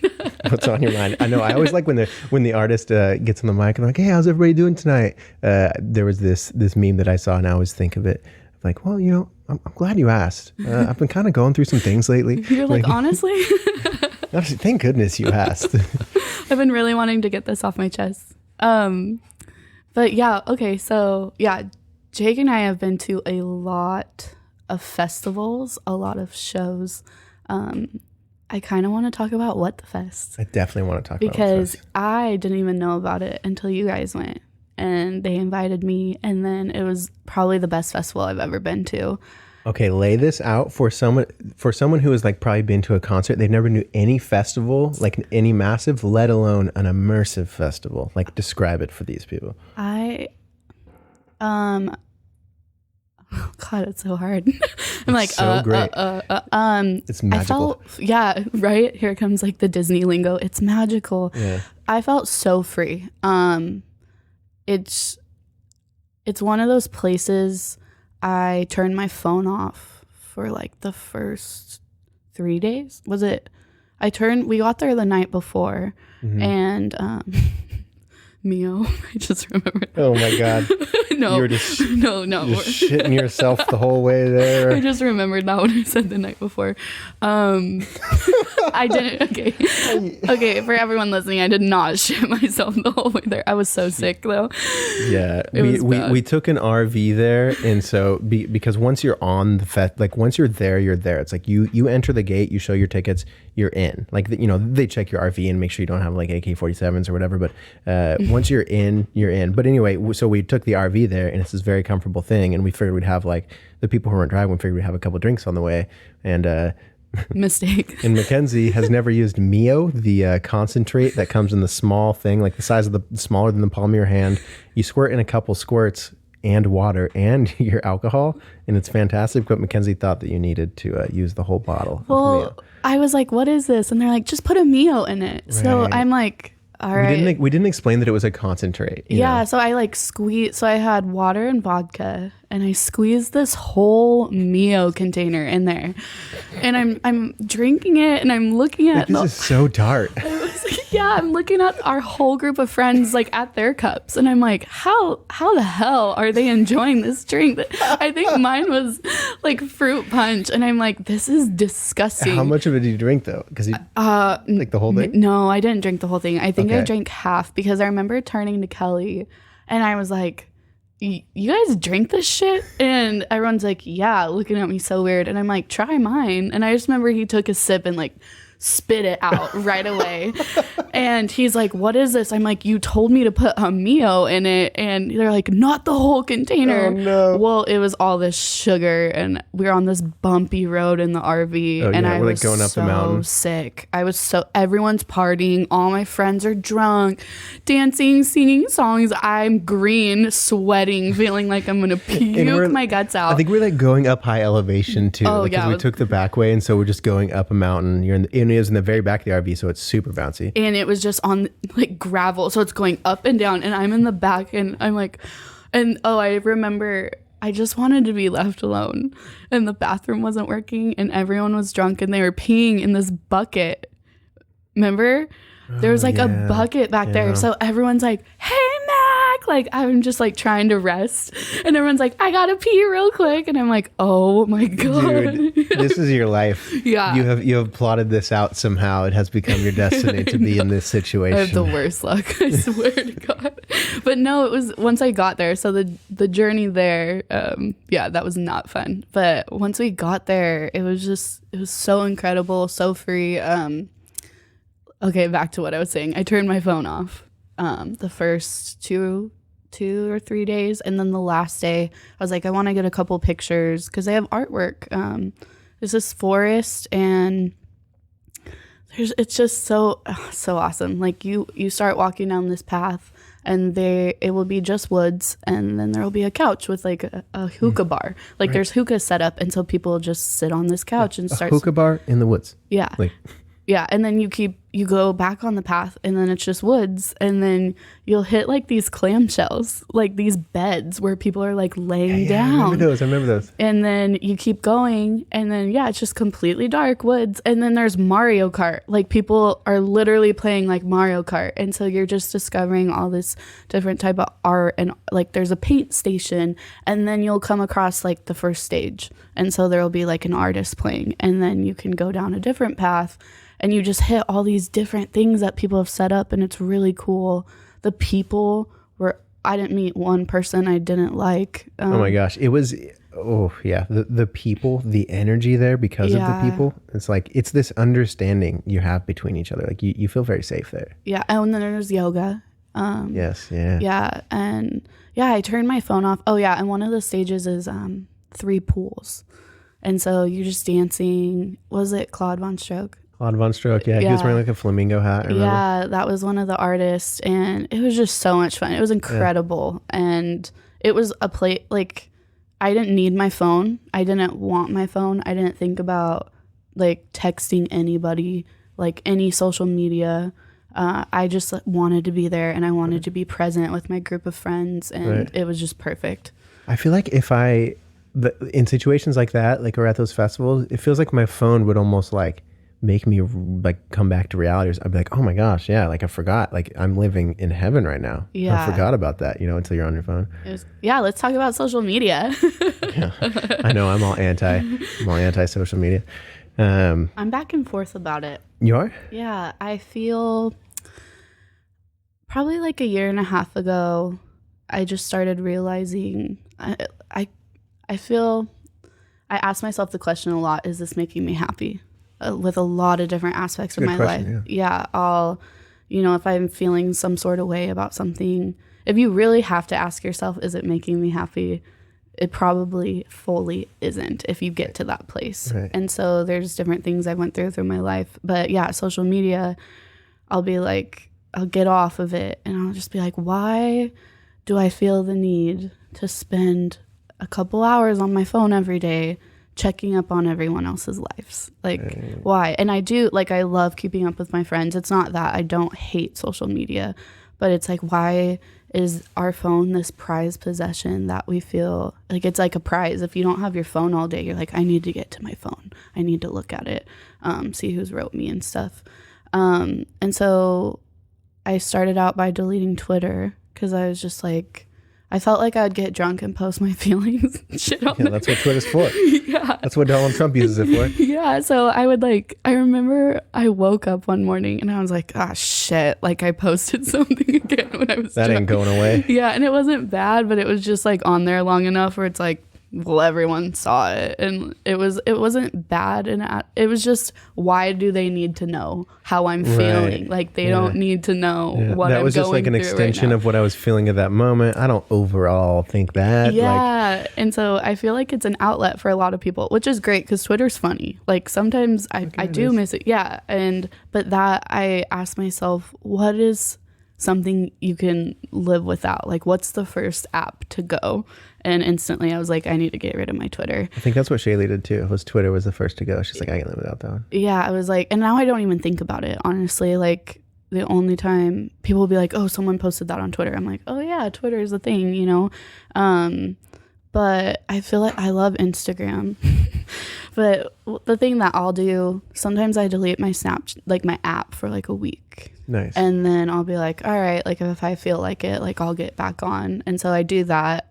What's on your mind? I know. I always like when the artist gets on the mic and they're like, hey, how's everybody doing tonight? There was this meme that I saw and I always think of it. Like, well, I'm glad you asked. I've been kind of going through some things lately. You're like honestly? Thank goodness you asked. I've been really wanting to get this off my chest. But yeah, okay. So yeah, Jake and I have been to a lot of festivals, a lot of shows. I kind of want to talk about What the Fest. I definitely want to talk about it. Because I didn't even know about it until you guys went. And they invited me, and then it was probably the best festival I've ever been to. Okay, lay this out for someone who has like probably been to a concert. They've never knew any festival, like any massive, let alone an immersive festival. Like, describe it for these people. Oh God, it's so hard. I'm like, so great. It's magical. Yeah, right. Here comes like the Disney lingo. It's magical. Yeah. I felt so free. It's one of those places I turned my phone off for like the first 3 days. Was it? We got there the night before and Mio, I just remembered. Oh my God. No. You were just just shitting yourself the whole way there. I just remembered that when I said the night before. I didn't. Okay. For everyone listening, I did not shit myself the whole way there. I was so sick though. Yeah, we took an RV there, and so because once you're on the like once you're there, it's like you enter the gate, you show your tickets, you're in. Like they check your RV and make sure you don't have like AK-47s or whatever. But once you're in, you're in. But anyway, so we took the RV there, and it's this very comfortable thing, and we figured we'd have like the people who weren't driving. We figured we'd have a couple drinks on the way, and. Mistake. And Mackenzie has never used Mio, the concentrate that comes in the small thing, like the size of smaller than the palm of your hand. You squirt in a couple squirts and water and your alcohol, and it's fantastic. But Mackenzie thought that you needed to use the whole bottle. Well, of Mio. I was like, "What is this?" And they're like, "Just put a Mio in it." Right. So I'm like, "All right." We didn't explain that it was a concentrate. Yeah. know? So I like squeezed. So I had water and vodka, and I squeezed this whole Mio container in there, and I'm drinking it, and I'm looking at. This is so dark. Yeah, I'm looking at our whole group of friends like at their cups, and I'm like, how the hell are they enjoying this drink? I think mine was like fruit punch, and I'm like, this is disgusting. How much of it did you drink though? Because you like the whole thing? No, I didn't drink the whole thing. I think I drank half because I remember turning to Kelly, and I was like, you guys drink this shit? And everyone's like, yeah, looking at me so weird, and I'm like, try mine. And I just remember he took a sip and like spit it out right away. And he's like, what is this? I'm like, you told me to put a Mio in it. And they're like, not the whole container. Oh, no. Well, it was all this sugar, and we were on this bumpy road in the RV. And I was going up the mountain. Sick. Everyone's partying. All my friends are drunk, dancing, singing songs. I'm green, sweating, feeling like I'm going to puke my guts out. I think we're like going up high elevation too. Oh, because we took the back way, and so we're just going up a mountain. It was in the very back of the RV, so it's super bouncy. And it was just on like gravel, so it's going up and down, and I'm in the back, and I'm like, I remember I just wanted to be left alone, and the bathroom wasn't working, and everyone was drunk, and they were peeing in this bucket. Remember? There was like a bucket back there, so everyone's like, hey, Mack! Like, I'm just like trying to rest, and everyone's like, I gotta pee real quick, and I'm like, oh my god. Dude, this is your life. Yeah. You have plotted this out somehow. It has become your destiny to be in this situation. I have the worst luck, I swear to God. But no, it was once I got there, so the journey there, that was not fun. But once we got there, it was so incredible, so free. Okay, back to what I was saying. I turned my phone off the first two or 3 days, and then the last day I was like, I want to get a couple pictures because they have artwork. There's this forest, and it's just so awesome. Like you start walking down this path, and it will be just woods, and then there will be a couch with like a hookah bar. Like there's hookah set up, and so people just sit on this couch and start. A hookah bar in the woods. Yeah. Yeah, and then you go back on the path, and then it's just woods, and then you'll hit like these clamshells, like these beds where people are like laying down. I remember those. And then you keep going, and then it's just completely dark woods, and then there's Mario Kart. Like people are literally playing like Mario Kart, and so you're just discovering all this different type of art, and like there's a paint station, and then you'll come across like the first stage, and so there'll be like an artist playing, and then you can go down a different path. And you just hit all these different things that people have set up, and it's really cool. The people I didn't meet one person I didn't like. Oh my gosh. It was, the people, the energy there because of the people. It's like, it's this understanding you have between each other. Like you feel very safe there. Yeah. And then there's yoga. Yes. Yeah. Yeah. And I turned my phone off. Oh yeah. And one of the stages is 3 pools. And so you're just dancing. Was it Claude Von Stroke? Claude Von Stroke, yeah. He was wearing like a flamingo hat, I remember. Yeah, that was one of the artists, and it was just so much fun. It was incredible, and it was a play, like, I didn't need my phone. I didn't want my phone. I didn't think about, like, texting anybody, like, any social media. I just wanted to be there, and I wanted to be present with my group of friends, and it was just perfect. I feel like in situations like that, like, or at those festivals, it feels like my phone would almost, like, make me like come back to reality. I'd be like, oh my gosh, yeah, like I forgot, like I'm living in heaven right now. Yeah, I forgot about that, until you're on your phone. Let's talk about social media. Yeah, I know I'm all anti social media. I'm back and forth about it. You are? Yeah, I feel probably like a year and a half ago, I just started realizing I feel I ask myself the question a lot, is this making me happy? With a lot of different aspects of my question, life. I'll, if I'm feeling some sort of way about something, if you really have to ask yourself, is it making me happy? It probably fully isn't if you get to that place. Right. And so there's different things I went through my life. But yeah, social media, I'll be like, I'll get off of it and I'll just be like, why do I feel the need to spend a couple hours on my phone every day checking up on everyone else's lives? Like, why? And I do, like, I love keeping up with my friends. It's not that I don't hate social media, but it's like, why is our phone this prized possession that we feel like it's like a prize? If you don't have your phone all day, you're like, I need to get to my phone. I need to look at it, see who's wrote me and stuff. And so I started out by deleting Twitter because I was just like, I felt like I'd get drunk and post my feelings and shit on there. That's what Twitter's for. Yeah. That's what Donald Trump uses it for. Yeah. So I remember I woke up one morning and I was like, ah, shit. Like I posted something again when I was That drunk. ain't going away. Yeah. And it wasn't bad, but it was just like on there long enough where it's like, well, everyone saw it. And it wasn't bad. And it was just, why do they need to know how I'm feeling? Like they don't need to know what I'm going through. That was just like an extension of what I was feeling at that moment. I don't overall think that. Yeah. And so I feel like it's an outlet for a lot of people, which is great because Twitter's funny. Like sometimes I do miss it. Yeah. But that I ask myself, what is something you can live without? Like what's the first app to go? And instantly I was like, I need to get rid of my Twitter. I think that's what Shaylee did too. Twitter was the first to go. She's like, I can live without that one. Yeah, I was like, and now I don't even think about it, honestly. Like the only time people will be like, oh, someone posted that on Twitter. I'm like, oh yeah, Twitter is a thing, But I feel like I love Instagram. But the thing that I'll do, sometimes I delete my my app for like a week. Nice. And then I'll be like, all right, like if I feel like it, like I'll get back on. And so I do that.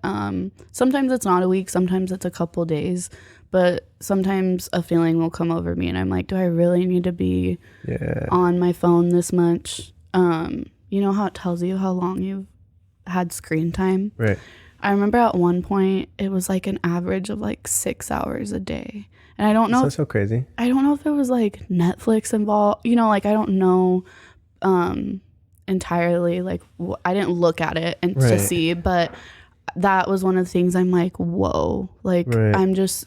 Sometimes it's not a week, sometimes it's a couple days, but sometimes a feeling will come over me and I'm like, do I really need to be on my phone this much? You know how it tells you how long you've had screen time? Right. I remember at one point it was like an average of like 6 hours a day. And I don't know. That's so crazy. I don't know if there was like Netflix involved, like I don't know entirely, like I didn't look at it and to see, but that was one of the things I'm like, whoa, like there's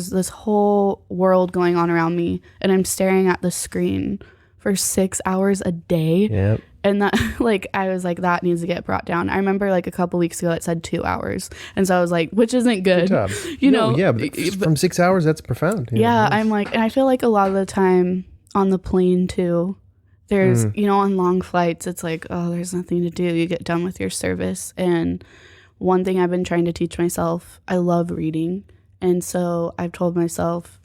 this whole world going on around me and I'm staring at the screen for 6 hours a day. Yep. And that, like, I was like, that needs to get brought down. I remember like a couple weeks ago it said 2 hours. And so I was like, which isn't good. Good job. Yeah, but from 6 hours, that's profound. Yeah, I'm like, and I feel like a lot of the time on the plane too, there's, on long flights, it's like, oh, there's nothing to do. You get done with your service. And one thing I've been trying to teach myself, I love reading. And so I've told myself,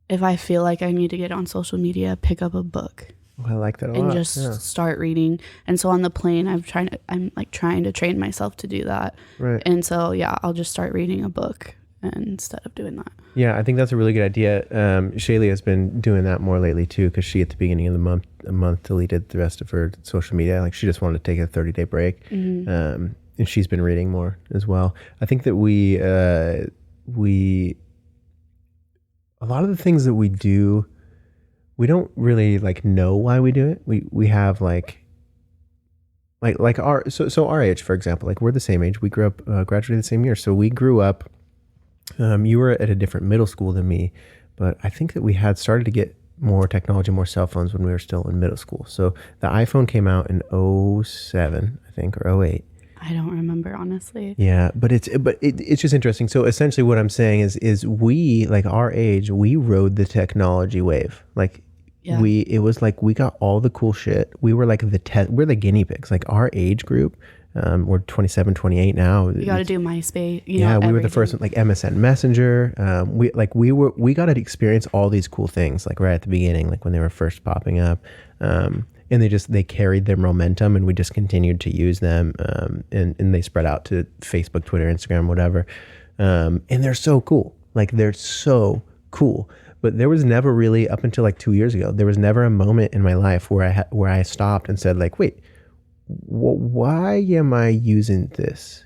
if I feel like I need to get on social media, pick up a book. I like that a lot. And just start reading. And so on the plane, I'm trying to train myself to do that. Right. And so, yeah, I'll just start reading a book instead of doing that. Yeah, I think that's a really good idea. Shaylee has been doing that more lately too, because she at the beginning of the month deleted the rest of her social media. Like she just wanted to take a 30-day break. Mm-hmm. And she's been reading more as well. I think that we a lot of the things that we do, we don't really like know why we do it. We have like our our age, for example, like we're the same age. We grew up, graduated the same year. So we grew up, you were at a different middle school than me, but I think that we had started to get more technology, more cell phones when we were still in middle school. So the iPhone came out in 2007, I think, or 2008. I don't remember, honestly. Yeah, but it's just interesting. So essentially what I'm saying is we, like our age, we rode the technology wave. Like it was like we got all the cool shit. We were like we're the guinea pigs. Like our age group, we're 27, 28 now. You got to do MySpace. We were the first one, like MSN Messenger. We got to experience all these cool things like right at the beginning, like when they were first popping up. And they carried their momentum and we just continued to use them. And they spread out to Facebook, Twitter, Instagram, whatever. And they're so cool. Like they're so cool. But there was never really, up until like 2 years ago, there was never a moment in my life where I stopped and said like, wait, why am I using this?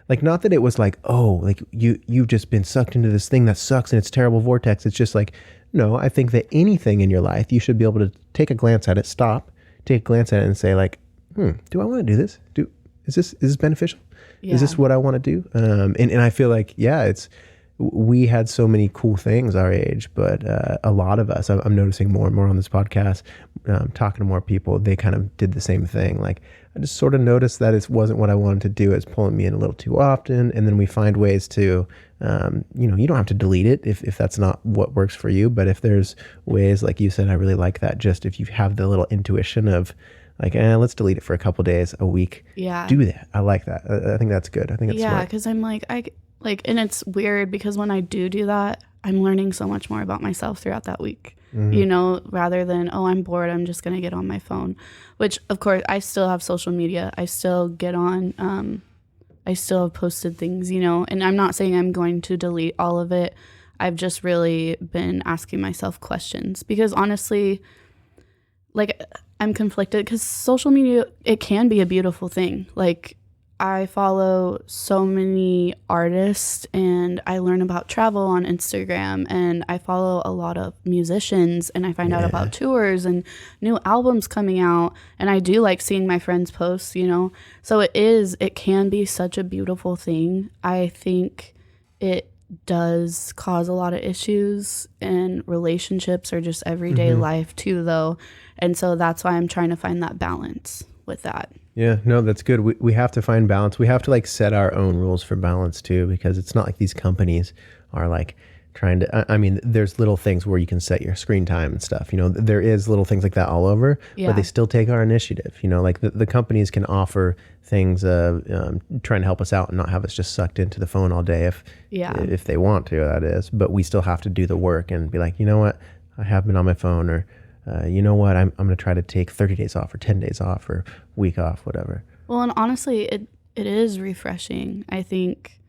Like, not that it was like, oh, like you've just been sucked into this thing that sucks and it's a terrible vortex. It's just like, no, I think that anything in your life, you should be able to take a glance at it, stop, take a glance at it and say like, do I want to do this? Is this beneficial? Yeah. Is this what I want to do? And I feel like, yeah, we had so many cool things our age, but a lot of us, I'm noticing more and more on this podcast, talking to more people, they kind of did the same thing. Like, I just sort of noticed that it wasn't what I wanted to do. It's pulling me in a little too often. And then we find ways to, you don't have to delete it if that's not what works for you. But if there's ways, like you said, I really like that. Just if you have the little intuition of like, let's delete it for a couple days, a week. Yeah. Do that. I like that. I think that's good. I think it's smart. Yeah, because I'm and it's weird because when I do that, I'm learning so much more about myself throughout that week, rather than, oh, I'm bored, I'm just going to get on my phone, which of course I still have social media. I still get on, I still have posted things, and I'm not saying I'm going to delete all of it. I've just really been asking myself questions because honestly, like, I'm conflicted because social media, it can be a beautiful thing. Like, I follow so many artists and I learn about travel on Instagram, and I follow a lot of musicians and I find out about tours and new albums coming out, and I do like seeing my friends post, so it can be such a beautiful thing. I think it does cause a lot of issues in relationships or just everyday life too, though, and so that's why I'm trying to find that balance with that. Yeah, no, that's good. We have to find balance. We have to like set our own rules for balance too, because it's not like these companies are like trying to, I mean, there's little things where you can set your screen time and stuff, there is little things like that all over, but they still take our initiative, like the companies can offer things, trying to help us out and not have us just sucked into the phone all day if they want to, that is, but we still have to do the work and be like, you know what, I have been on my phone, or you know what, I'm going to try to take 30 days off or 10 days off or week off, whatever. Well, and honestly, it is refreshing. I think,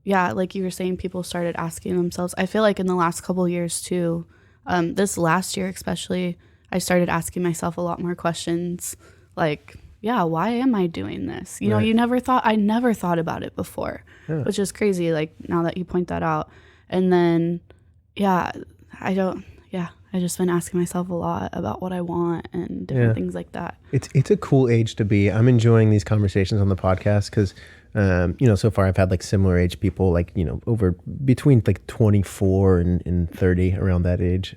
like you were saying, people started asking themselves. I feel like in the last couple of years too, this last year especially, I started asking myself a lot more questions. Like, why am I doing this? Right. I never thought about it before, which is crazy. Like, now that you point that out. And then, I just been asking myself a lot about what I want and different things like that. It's a cool age to be. I'm enjoying these conversations on the podcast because, so far I've had like similar age people, like, over between like 24 and 30, around that age.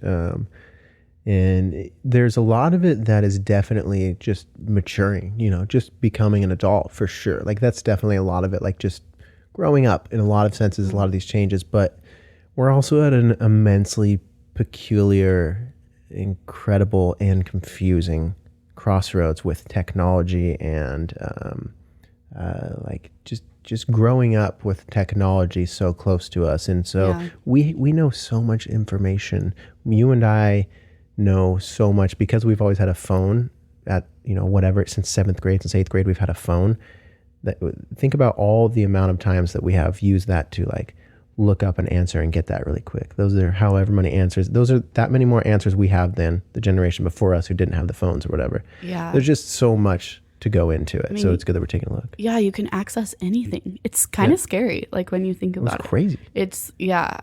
And there's a lot of it that is definitely just maturing, just becoming an adult for sure. Like, that's definitely a lot of it, like just growing up in a lot of senses, a lot of these changes. But we're also at an immensely peculiar, incredible, and confusing crossroads with technology and like just growing up with technology so close to us. And so we know so much information. You and I know so much because we've always had a phone at, whatever, since 7th grade, since 8th grade, we've had a phone. Think about all the amount of times that we have used that to like look up an answer and get that really quick. Those are however many answers. Those are that many more answers we have than the generation before us who didn't have the phones or whatever. Yeah. There's just so much to go into it. So it's good that we're taking a look. Yeah, you can access anything. It's kind of scary, like when you think about it. It's crazy. It's,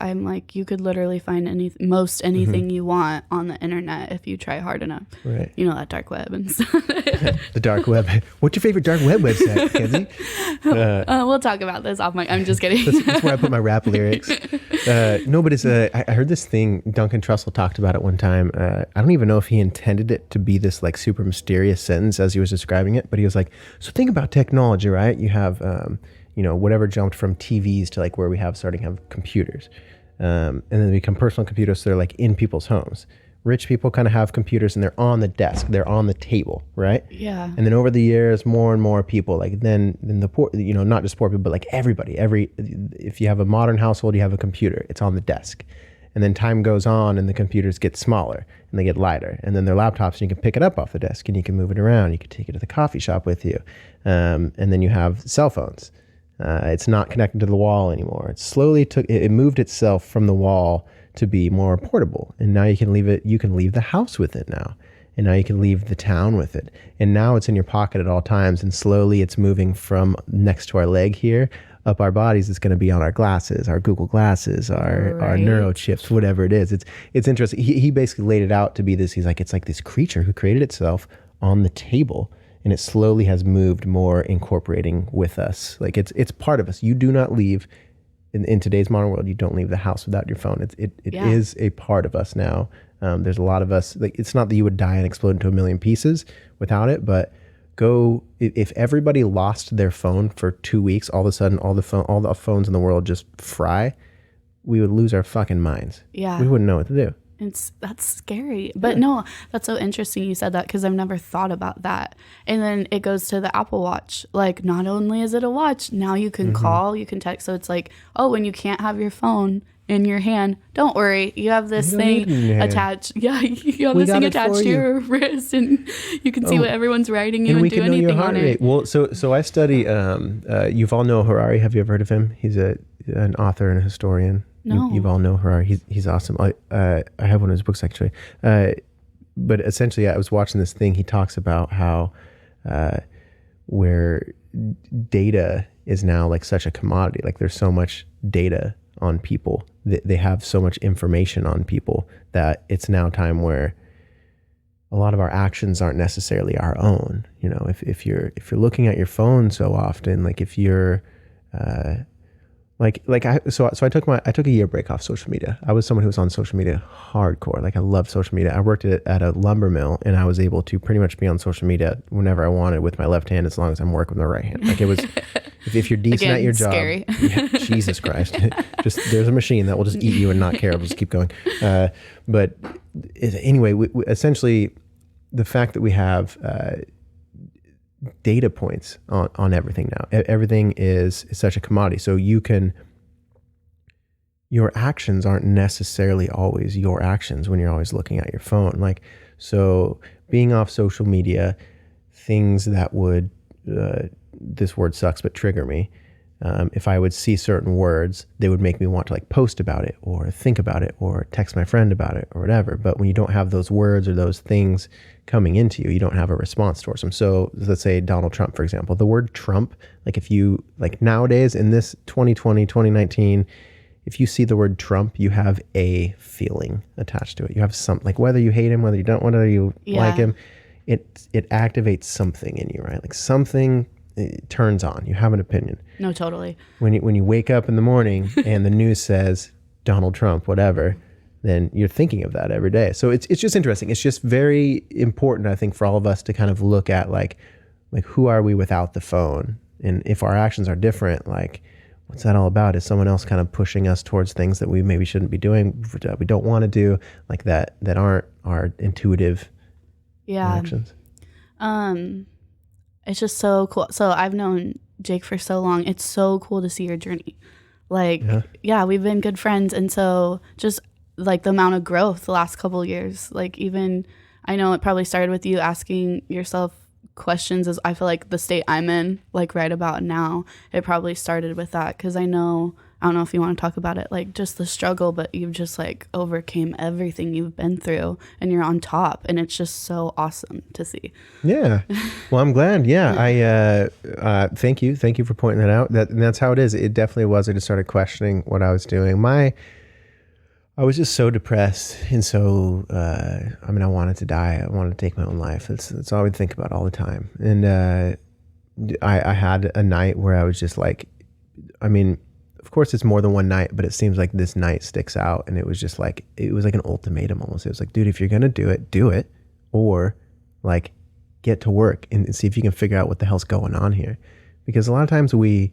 I'm like, you could literally find most anything you want on the internet if you try hard enough. Right. That dark web and stuff. The dark web. What's your favorite dark web website, Kenzie? We'll talk about this off mic. I'm just kidding. That's where I put my rap lyrics. No, but it's I heard this thing, Duncan Trussell talked about it one time. I don't even know if he intended it to be this like super mysterious sentence as he was describing it, but he was like, so think about technology, right? You have, whatever jumped from TVs to like where we starting to have computers. And then they become personal computers. So they're like in people's homes. Rich people kind of have computers and they're on the desk, they're on the table, right? Yeah. And then over the years, more and more people, like then the poor, not just poor people, but like everybody, if you have a modern household, you have a computer, it's on the desk. And then time goes on and the computers get smaller and they get lighter. And then they're laptops and you can pick it up off the desk and you can move it around. You can take it to the coffee shop with you. And then you have cell phones. It's not connected to the wall anymore. It slowly it moved itself from the wall to be more portable. And now you can leave the house with it now. And now you can leave the town with it. And now it's in your pocket at all times. And slowly it's moving from next to our leg here up our bodies. It's going to be on our glasses, our Google glasses, our neuro chips, whatever it is. It's interesting. He basically laid it out to be this. He's like, it's like this creature who created itself on the table. And it slowly has moved more incorporating with us. Like it's part of us. You do not leave in today's modern world. You don't leave the house without your phone. It is a part of us now. There's a lot of us, like, it's not that you would die and explode into a million pieces without it, but if everybody lost their phone for 2 weeks, all of a sudden, all the phones in the world just fry, we would lose our fucking minds. Yeah. We wouldn't know what to do. That's scary. But no, that's so interesting you said that, because I've never thought about that. And then it goes to the Apple Watch. Like, not only is it a watch, now you can call, you can text. So it's like, oh, when you can't have your phone in your hand, don't worry, you have this thing attached. Yeah, you have this thing attached to your wrist, and you can see what everyone's writing you and do anything on it. Well, so I study Yuval Noah Harari. Have you ever heard of him? He's an author and a historian. No. Yuval Noah Harari. He's awesome. I have one of his books actually. But essentially, I was watching this thing. He talks about how where data is now like such a commodity. Like, there's so much data on people. They have so much information on people that it's now time where a lot of our actions aren't necessarily our own. You know, if you're looking at your phone so often, like if you're So I took a year break off social media. I was someone who was on social media hardcore. Like, I love social media. I worked at a lumber mill, and I was able to pretty much be on social media whenever I wanted with my left hand, as long as I'm working with my right hand. Like, it was, if you're decent at your job, scary. Yeah, Jesus Christ, just there's a machine that will just eat you and not care. We'll just keep going. But anyway, we essentially, the fact that we have data points on everything now. Everything is such a commodity. So your actions aren't necessarily always your actions when you're always looking at your phone. Like, so being off social media, things that would, this word sucks, but trigger me. If I would see certain words, they would make me want to like post about it or think about it or text my friend about it or whatever. But when you don't have those words or those things coming into you, you don't have a response towards them. So let's say Donald Trump, for example, the word Trump, like if you, like nowadays in this 2020, 2019, if you see the word Trump, you have a feeling attached to it. You have something, like whether you hate him, whether you don't, whether you like him, it activates something in you, right? Like something, it turns on. You have an opinion. No, totally. When you wake up in the morning and the news says Donald Trump, whatever, then you're thinking of that every day. So it's just interesting. It's just very important, I think, for all of us to kind of look at like who are we without the phone? And if our actions are different, like what's that all about? Is someone else kind of pushing us towards things that we maybe shouldn't be doing, that we don't want to do, like that aren't our intuitive actions? It's just so cool. So I've known Jake for so long. It's so cool to see your journey. Like, yeah, we've been good friends. And so just like the amount of growth the last couple of years, like even, I know it probably started with you asking yourself questions, as I feel like the state I'm in, like right about now, it probably started with that. Cause I don't know if you want to talk about it, like just the struggle, but you've just like overcame everything you've been through and you're on top, and it's just so awesome to see. Yeah. Well, I'm glad. Yeah. I thank you for pointing that out. That's how it is. It definitely was. I just started questioning what I was doing. I was just so depressed, and so I wanted to die. I wanted to take my own life. That's all I would think about all the time. And I had a night where I was just like, of course it's more than one night, but it seems like this night sticks out. And it was just like, it was like an ultimatum almost. It was like, dude, if you're going to do it, or like get to work and see if you can figure out what the hell's going on here. Because a lot of times we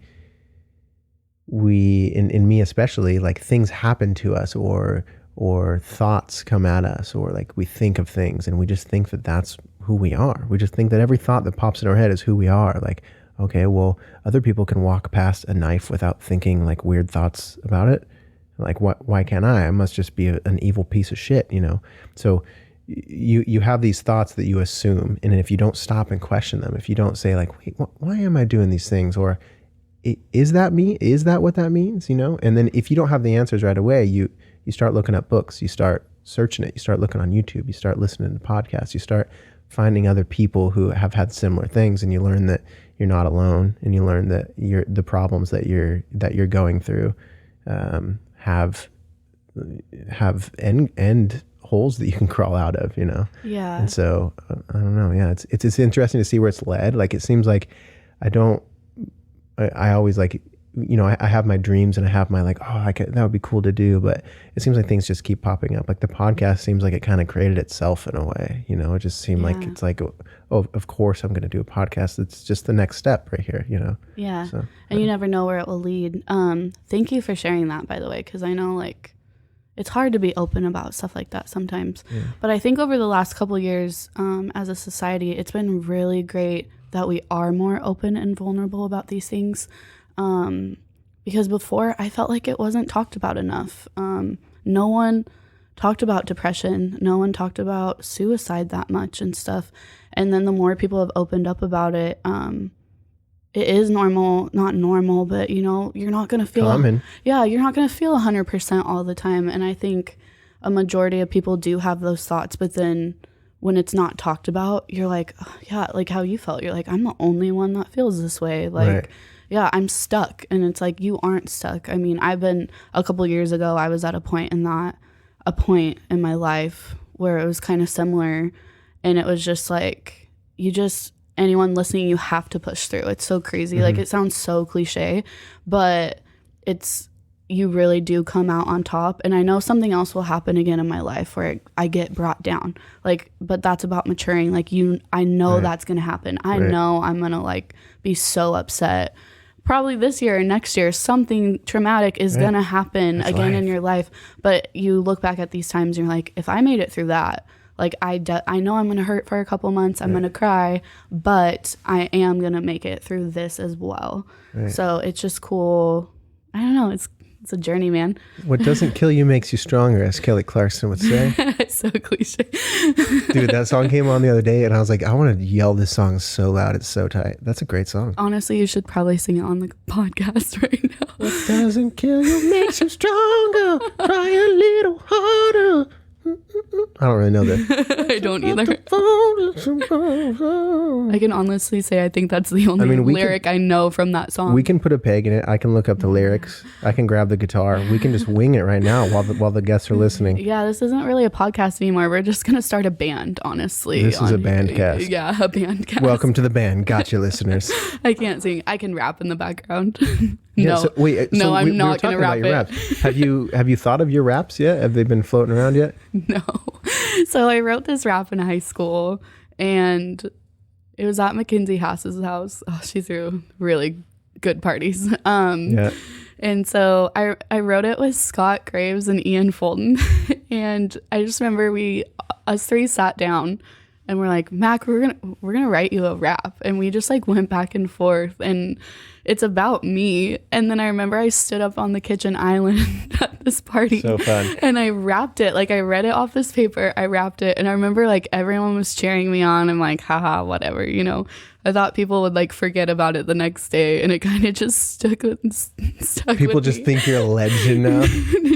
in me especially, like things happen to us or thoughts come at us, or like we think of things and we just think that that's who we are. We just think that every thought that pops in our head is who we are. Like, okay, well, other people can walk past a knife without thinking like weird thoughts about it. Like, why can't I? I must just be an evil piece of shit, you know? So you have these thoughts that you assume. And if you don't stop and question them, if you don't say like, wait, why am I doing these things? Or is that me? Is that what that means? You know? And then if you don't have the answers right away, you start looking up books, you start searching it, you start looking on YouTube, you start listening to podcasts, you start finding other people who have had similar things, and you learn that you're not alone, and you learn that the problems that you're going through have end holes that you can crawl out of, you know? Yeah. And so I don't know. Yeah. It's interesting to see where it's led. Like, it seems like I always like, you know, I have my dreams and I have my like, that would be cool to do. But it seems like things just keep popping up. Like the podcast seems like it kind of created itself in a way, you know, it just seemed like it's like, oh, of course I'm going to do a podcast. It's just the next step right here, you know? Yeah. So, and you never know where it will lead. Thank you for sharing that, by the way, because I know like it's hard to be open about stuff like that sometimes. Yeah. But I think over the last couple of years, as a society, it's been really great that we are more open and vulnerable about these things. Because before I felt like it wasn't talked about enough. No one talked about depression. No one talked about suicide that much and stuff. And then the more people have opened up about it, it is normal, not normal, but you know, you're not going to feel, common. Yeah, you're not going to feel 100% all the time. And I think a majority of people do have those thoughts, but then when it's not talked about, you're like, oh, yeah, like how you felt. You're like, I'm the only one that feels this way. Like, right. Yeah, I'm stuck. And it's like, you aren't stuck. I mean, a couple years ago, I was at a point in my life where it was kind of similar. And it was just like, anyone listening, you have to push through. It's so crazy. Mm-hmm. Like, it sounds so cliche, but you really do come out on top. And I know something else will happen again in my life where I get brought down. Like, but that's about maturing. Like, I know right. That's going to happen. I right. know I'm going to like be so upset. Probably this year or next year, something traumatic is right. going to happen that's again life. In your life. But you look back at these times and you're like, if I made it through that, like I know I'm going to hurt for a couple months. I'm right. going to cry, but I am going to make it through this as well. Right. So it's just cool. I don't know. It's a journey, man. What doesn't kill you makes you stronger, as Kelly Clarkson would say. It's so cliche. Dude, that song came on the other day and I was like, I want to yell this song so loud. It's so tight. That's a great song. Honestly, you should probably sing it on the podcast right now. What doesn't kill you makes you stronger. Try a little harder. I don't really know that. I don't either. I can honestly say I think that's the only lyric I know from that song. We can put a peg in it. I can look up the lyrics. I can grab the guitar. We can just wing it right now while the guests are listening. Yeah, this isn't really a podcast anymore. We're just going to start a band, honestly. This is a bandcast. Yeah, a bandcast. Welcome to the band. Gotcha, listeners. I can't sing. I can rap in the background. Yeah, no, I'm not going to rap it. Raps. Have you thought of your raps yet? Have they been floating around yet? No. So I wrote this rap in high school, and it was at Mackenzie Hass's house. Oh, she threw really good parties. Yeah. And so I wrote it with Scott Graves and Ian Fulton, and I just remember us three sat down. And we're like, Mack, we're gonna write you a rap. And we just like went back and forth, and it's about me. And then I remember I stood up on the kitchen island at this party. So fun. And I rapped it. Like, I read it off this paper. I rapped it. And I remember like everyone was cheering me on. I'm like, haha, whatever, you know. I thought people would like forget about it the next day, and it kind of just stuck people with just me. Think you're a legend now.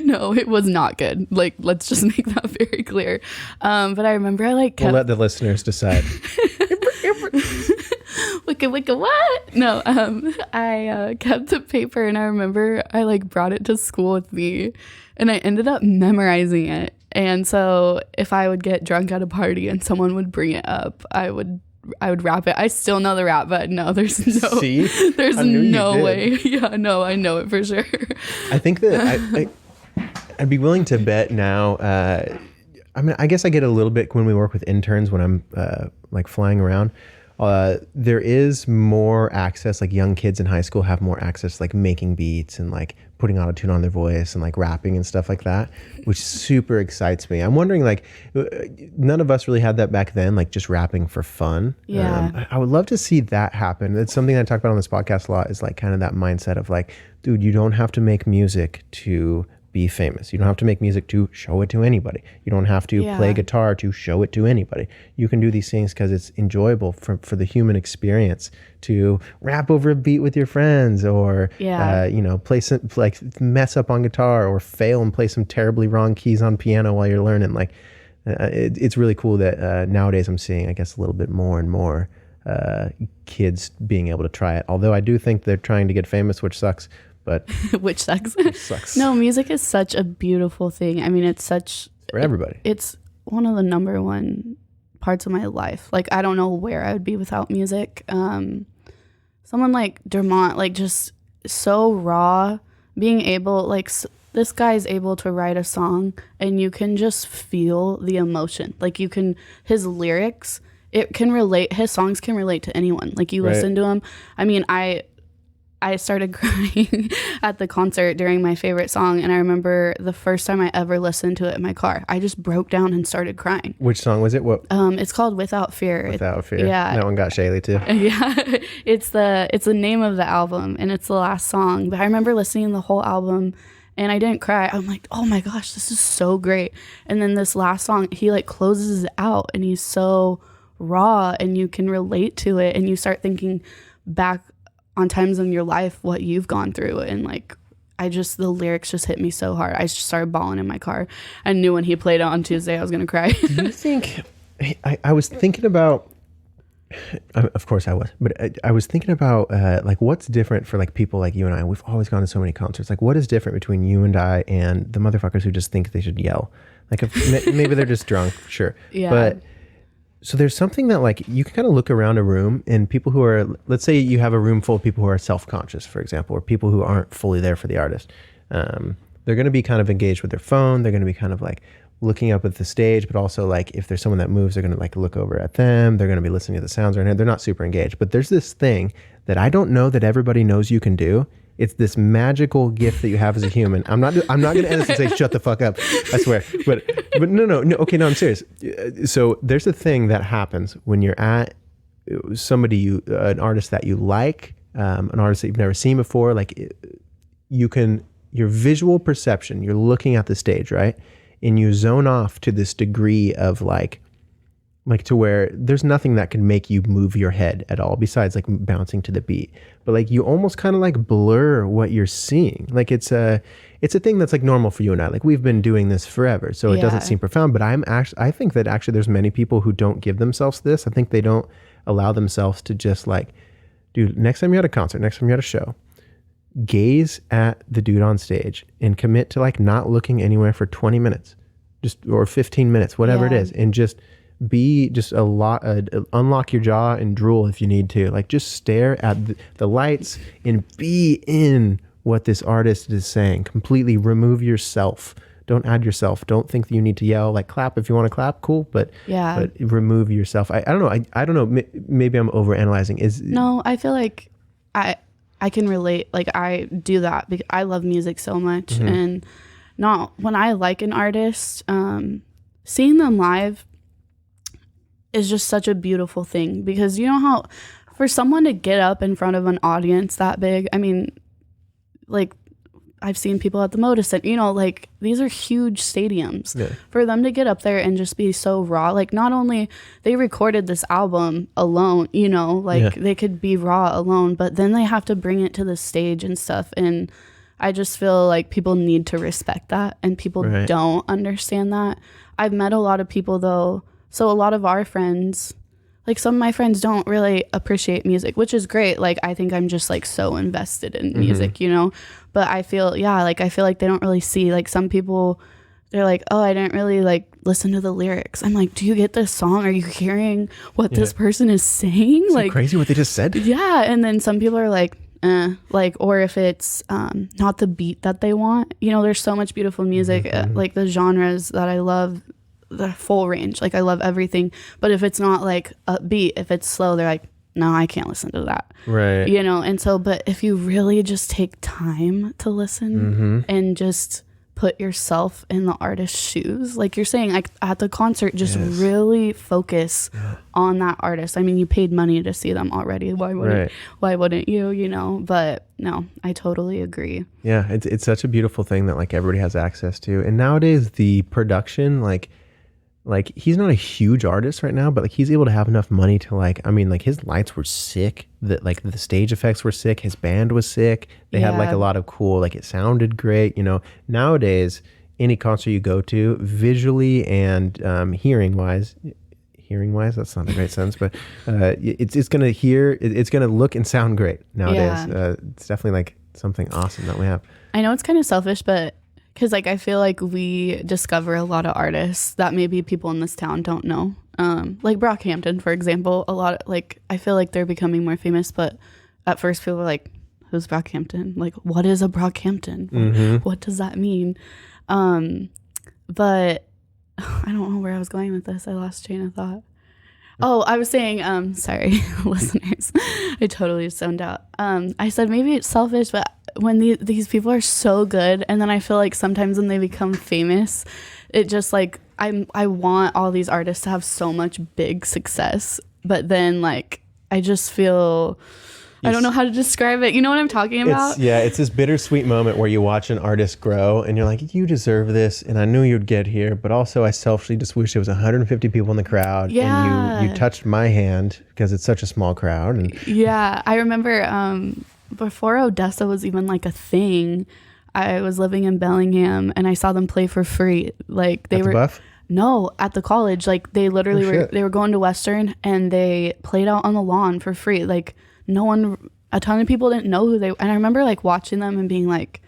No, it was not good. Like, let's just make that very clear. But I remember I like kept... We'll let the listeners decide. Wicca, what? No, I kept the paper, and I remember I like brought it to school with me, and I ended up memorizing it. And so if I would get drunk at a party and someone would bring it up, I would rap it. I still know the rap, but no, there's no way. Yeah, no, I know it for sure. I think that I'd be willing to bet now. I mean, I guess I get a little bit when we work with interns when I'm like flying around. There is more access, like young kids in high school have more access, like making beats and like putting autotune on their voice and like rapping and stuff like that, which super excites me. I'm wondering, like, none of us really had that back then, like just rapping for fun. Yeah. I would love to see that happen. It's something I talk about on this podcast a lot, is like kind of that mindset of like, dude, you don't have to make music to be famous. You don't have to make music to show it to anybody. You don't have to play guitar to show it to anybody. You can do these things because it's enjoyable for the human experience to rap over a beat with your friends, or play some, like, mess up on guitar, or fail and play some terribly wrong keys on piano while you're learning. Like, it's really cool that nowadays I'm seeing, I guess, a little bit more and more kids being able to try it. Although I do think they're trying to get famous, which sucks. But which sucks. Which sucks. No, music is such a beautiful thing. I mean, it's for everybody. It's one of the number one parts of my life. Like, I don't know where I would be without music. Someone like Dermot, like, just so raw, being able, like, this guy's able to write a song and you can just feel the emotion. Like, you can, his lyrics, it can relate, his songs can relate to anyone. Like, you listen to him. I mean, I started crying at the concert during my favorite song, and I remember the first time I ever listened to it in my car, I just broke down and started crying. Which song was it? What? It's called Without Fear. Without Fear. Yeah. That one got Shaylee too. Yeah. It's the name of the album, and it's the last song. But I remember listening to the whole album, and I didn't cry. I'm like, oh my gosh, this is so great. And then this last song, he like closes it out, and he's so raw, and you can relate to it, and you start thinking back on times in your life what you've gone through, and like the lyrics just hit me so hard. I just started bawling in my car. I knew when he played it on Tuesday I was gonna cry. Do you think I was thinking about, of course I was, but I was thinking about like, what's different for like people like you and I? We've always gone to so many concerts. Like, what is different between you and I and the motherfuckers who just think they should yell? Like, if maybe they're just drunk, sure. Yeah. But so there's something that, like, you can kind of look around a room, and people who are, let's say you have a room full of people who are self-conscious, for example, or people who aren't fully there for the artist. They're going to be kind of engaged with their phone. They're going to be kind of like looking up at the stage, but also like if there's someone that moves, they're going to like look over at them. They're going to be listening to the sounds right now. They're not super engaged. But there's this thing that I don't know that everybody knows you can do. It's this magical gift that you have as a human. I'm not going to end this and say, shut the fuck up. I swear. But no. Okay, no, I'm serious. So there's a thing that happens when you're at somebody, an artist that you like, an artist that you've never seen before. Like, your visual perception, you're looking at the stage, right? And you zone off to this degree of like to where there's nothing that can make you move your head at all besides like bouncing to the beat. But like, you almost kind of like blur what you're seeing. Like, it's a thing that's like normal for you and I. Like, we've been doing this forever, so it doesn't seem profound. But I think that actually there's many people who don't give themselves this. I think they don't allow themselves to just like, dude, next time you're at a concert, next time you're at a show, gaze at the dude on stage and commit to like not looking anywhere for 20 minutes, or 15 minutes, whatever it is, and just be just unlock your jaw and drool if you need to. Like, just stare at the lights and be in what this artist is saying. Completely remove yourself. Don't add yourself. Don't think that you need to yell. Like, clap if you want to clap, cool, but remove yourself. I don't know. I don't know. Maybe I'm overanalyzing. No, I feel like I can relate. Like, I do that because I love music so much, and when I like an artist, seeing them live is just such a beautiful thing, because you know how for someone to get up in front of an audience that big, I mean, like, I've seen people at the Odesza, you know, like, these are huge stadiums. Yeah. For them to get up there and just be so raw, like, not only they recorded this album alone, you know, like they could be raw alone, but then they have to bring it to the stage and stuff. And I just feel like people need to respect that, and people don't understand that. I've met a lot of people though. So a lot of our friends, like some of my friends don't really appreciate music, which is great. Like, I think I'm just like so invested in music, you know, but I feel like they don't really see, like, some people, they're like, oh, I didn't really like listen to the lyrics. I'm like, do you get this song? Are you hearing what this person is saying? Is like, crazy what they just said? Yeah. And then some people are like, like, or if it's not the beat that they want, you know, there's so much beautiful music, like the genres that I love, the full range. Like, I love everything, but if it's not like upbeat, if it's slow, they're like, no, I can't listen to that. Right. You know, and so, but if you really just take time to listen and just put yourself in the artist's shoes. Like you're saying, like at the concert, just really focus on that artist. I mean, you paid money to see them already. Why wouldn't you, you know? But no, I totally agree. Yeah, it's such a beautiful thing that like everybody has access to. And nowadays the production, like he's not a huge artist right now, but like he's able to have enough money to like, I mean, like his lights were sick, that like the stage effects were sick, his band was sick, they had like a lot of cool, like it sounded great, you know. Nowadays any concert you go to, visually and hearing wise, that's not a great sense, but it's gonna look and sound great nowadays. It's definitely like something awesome that we have. I know it's kind of selfish, but because like I feel like we discover a lot of artists that maybe people in this town don't know. Like Brockhampton, for example, a lot of, like I feel like they're becoming more famous, but at first people were like, who's Brockhampton? Like, what is a Brockhampton? Mm-hmm. What does that mean? But I don't know where I was going with this. I lost train of thought. Oh, I was saying, sorry, listeners, I totally zoned out. I said maybe it's selfish, but when these people are so good, and then I feel like sometimes when they become famous, it just like, I want all these artists to have so much big success, but then like, I just feel... I don't know how to describe it. You know what I'm talking about? It's this bittersweet moment where you watch an artist grow and you're like, you deserve this. And I knew you'd get here, but also I selfishly just wish there was 150 people in the crowd. Yeah. And you touched my hand because it's such a small crowd. And yeah. I remember before Odesza was even like a thing, I was living in Bellingham and I saw them play for free. Like they were... Buff? No, at the college. Like they literally they were going to Western and they played out on the lawn for free. Like a ton of people didn't know who they were. And I remember like watching them and being like,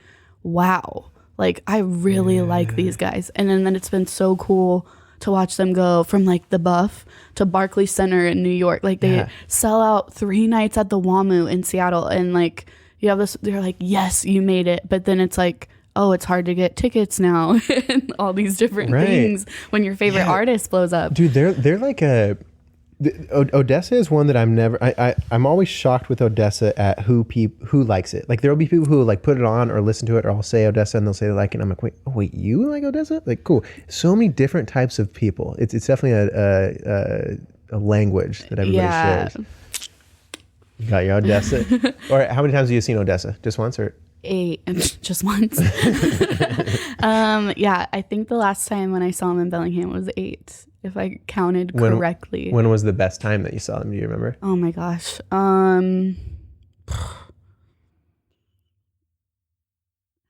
wow, like I really like these guys. And then it's been so cool to watch them go from like the Buff to Barclays Center in New York. Like they sell out 3 nights at the WAMU in Seattle. And like you have this, they're like, yes, you made it. But then it's like, oh, it's hard to get tickets now and all these different things when your favorite artist blows up. Dude, they're like Odesza is one that I'm always shocked with Odesza at who likes it. Like there'll be people who like put it on or listen to it, or I'll say Odesza and they'll say they like it. And I'm like, wait, you like Odesza? Like, cool. So many different types of people. It's definitely a language that everybody shares. You got your Odesza. Or how many times have you seen Odesza? Just once or? 8, just once. I think the last time when I saw him in Bellingham was 8. If I counted correctly. When was the best time that you saw them? Do you remember? Oh my gosh. I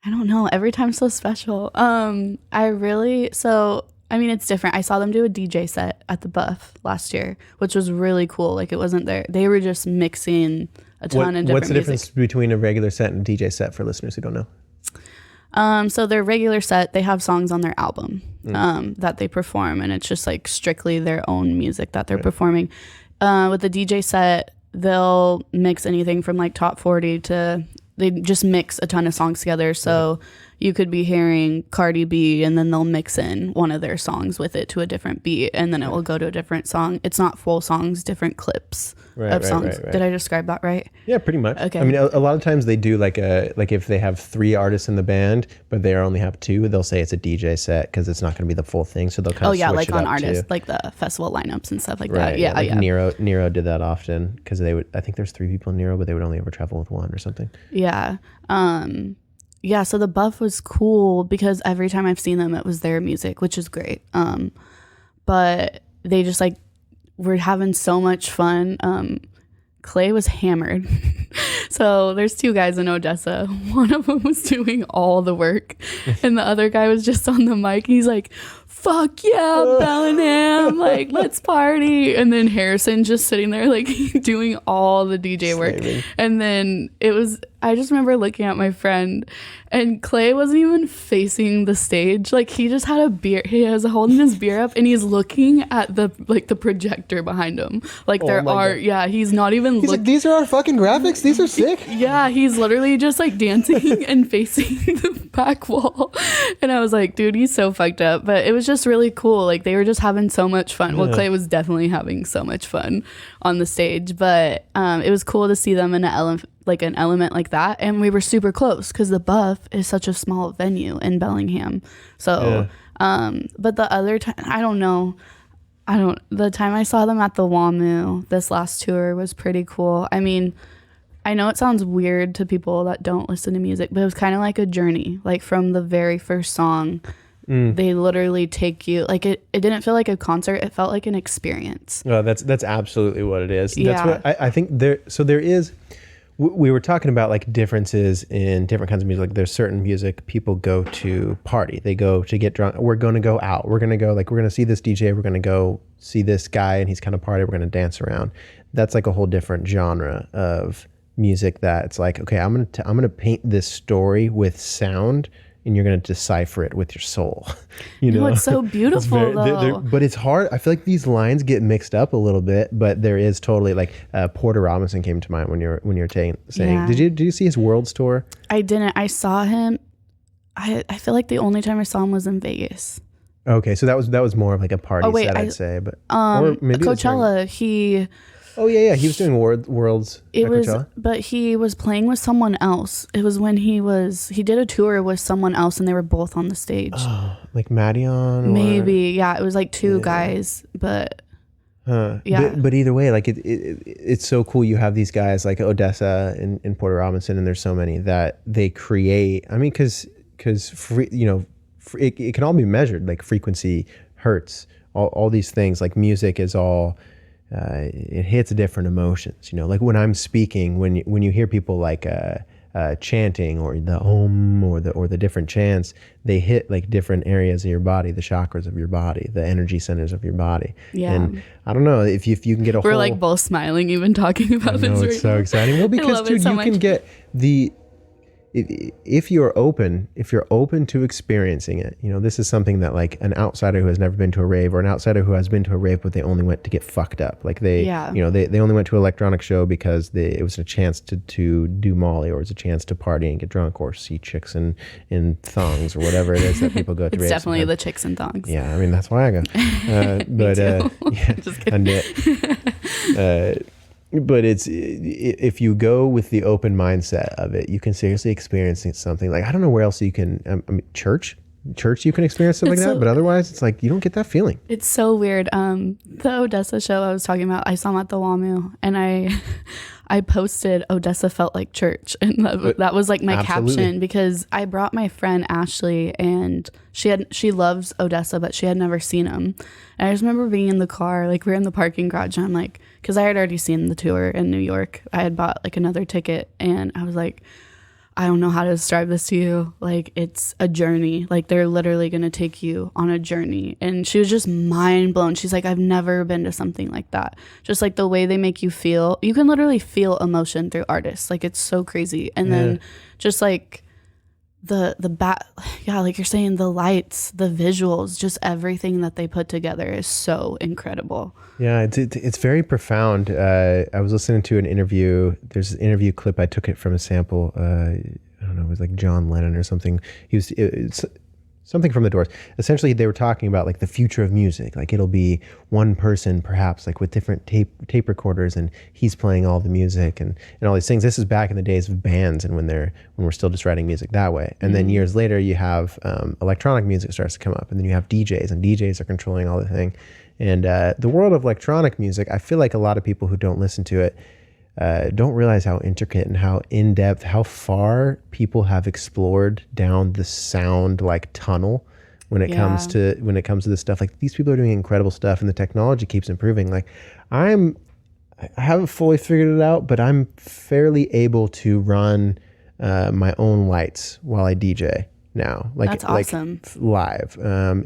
don't know. Every time's so special. It's different. I saw them do a DJ set at the Buff last year, which was really cool. Like it wasn't there. They were just mixing a ton of different What's the music. difference between a regular set and a DJ set for listeners who don't know? So their regular set, they have songs on their album that they perform, and it's just like strictly their own music that they're performing. With the DJ set, they'll mix anything from like top 40 to, they just mix a ton of songs together. So you could be hearing Cardi B and then they'll mix in one of their songs with it to a different beat, and then it will go to a different song. It's not full songs, different clips of songs. Did I describe that right? Yeah, pretty much. Okay. I mean, a lot of times they do like if they have 3 artists in the band, but they only have 2, they'll say it's a DJ set because it's not going to be the full thing. So they'll kind of switch like it on up artists, too. like the festival lineups and stuff like that. Yeah, like Nero did that often because they would. I think there's 3 people in Nero, but they would only ever travel with 1 or something. Yeah. So the Buff was cool because every time I've seen them, it was their music, which is great. But they just like were having so much fun. Clay was hammered. So there's 2 guys in Odesza. One of them was doing all the work and the other guy was just on the mic. He's like, fuck yeah, Bellingham, like let's party. And then Harrison just sitting there like doing all the DJ work. And then I just remember looking at my friend and Clay wasn't even facing the stage. Like he just had a beer, he has holding his beer up and he's looking at the projector behind him. Like he's not even looking. Like, these are our fucking graphics? These are sick. Yeah, he's literally just like dancing and facing the back wall. And I was like, dude, he's so fucked up. But it was just really cool. Like they were just having so much fun. Well, Clay was definitely having so much fun on the stage. But it was cool to see them in an like an element like that, and we were super close because the Buff is such a small venue in Bellingham. So but the other time, the time I saw them at the WAMU this last tour was pretty cool. I mean, I know it sounds weird to people that don't listen to music, but it was kind of like a journey. Like from the very first song, they literally take you, like it didn't feel like a concert. It felt like an experience. Oh, that's absolutely what it is. Yeah. That's what I think there is, we were talking about like differences in different kinds of music. Like there's certain music people go to party. They go to get drunk. We're going to go out. We're going to go, like, we're going to see this DJ. We're going to go see this guy and he's kind of party. We're going to dance around. That's like a whole different genre of music that it's like, okay, I'm going to paint this story with sound and you're going to decipher it with your soul. You know, it's so beautiful though. But it's hard. I feel like these lines get mixed up a little bit, but there is totally like Porter Robinson came to mind when you're saying. Yeah. Did you see his Worlds tour? I didn't. I saw him. I feel like the only time I saw him was in Vegas. Okay, so that was more of like a party set, I'd say, but or maybe Coachella. Oh yeah, he was doing Worlds. It was, Coachella? but he was playing with someone else. It was when he did a tour with someone else, and they were both on the stage. Oh, like Madion? Maybe, yeah. It was like two guys, but yeah. But either way, like it's so cool. You have these guys like Odesza and Porter Robinson, and there's so many that they create. I mean, because it can all be measured, like frequency, hertz, all these things. Like music is all. It hits different emotions, you know, like when I'm speaking, when you hear people like chanting or the om or the different chants, they hit like different areas of your body, the chakras of your body, the energy centers of your body. Yeah. And I don't know if you can get we're like both smiling even talking about this. It's so exciting. Well, because dude, you can get if you're open to experiencing it, you know, this is something that like an outsider who has never been to a rave, or an outsider who has been to a rave but they only went to get fucked up, like they only went to an electronic show because it was a chance to do Molly, or it was a chance to party and get drunk, or see chicks in thongs, or whatever it is that people go to. It's raves definitely sometimes. The chicks in thongs. Yeah, I mean that's why I go. But yeah, just kidding. But if you go with the open mindset of it, you can seriously experience something like, I don't know where else you can. I mean, church you can experience something like that, but otherwise it's like you don't get that feeling. It's so weird. The Odesza show I was talking about, I saw him at the WAMU, and I posted Odesza felt like church, and that was like my caption, because I brought my friend Ashley, and she loves Odesza, but she had never seen him. And I just remember being in the car, like we were in the parking garage, and I'm like, because I had already seen the tour in New York, I had bought like another ticket, and I was like, I don't know how to describe this to you. Like, it's a journey. Like, they're literally going to take you on a journey. And she was just mind blown. She's like, I've never been to something like that. Just like the way they make you feel. You can literally feel emotion through artists. Like, it's so crazy. And then just like like you're saying, the lights, the visuals, just everything that they put together is so incredible. Yeah, it's very profound. I was listening to an interview. There's an interview clip. I took it from a sample. I don't know, it was like John Lennon or something. It's something from the Doors. Essentially, they were talking about like the future of music. Like it'll be one person perhaps like with different tape recorders, and he's playing all the music and all these things. This is back in the days of bands and when we're still just writing music that way. And then years later, you have electronic music starts to come up, and then you have DJs, and DJs are controlling all the thing. And the world of electronic music, I feel like a lot of people who don't listen to it don't realize how intricate and how in-depth, how far people have explored down the sound like tunnel when it comes to this stuff. Like these people are doing incredible stuff, and the technology keeps improving. Like I haven't fully figured it out, but I'm fairly able to run my own lights while I DJ now. Like that's awesome. Live.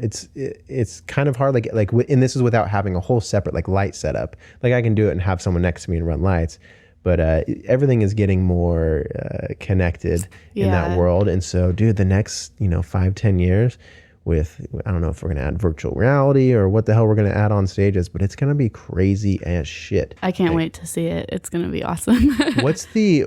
It's kind of hard. And this is without having a whole separate like light setup. Like I can do it and have someone next to me and run lights. But everything is getting more connected in that world. And so, dude, the next 5-10 years with, I don't know if we're going to add virtual reality or what the hell we're going to add on stages, but it's going to be crazy as shit. I can't wait to see it. It's going to be awesome. What's the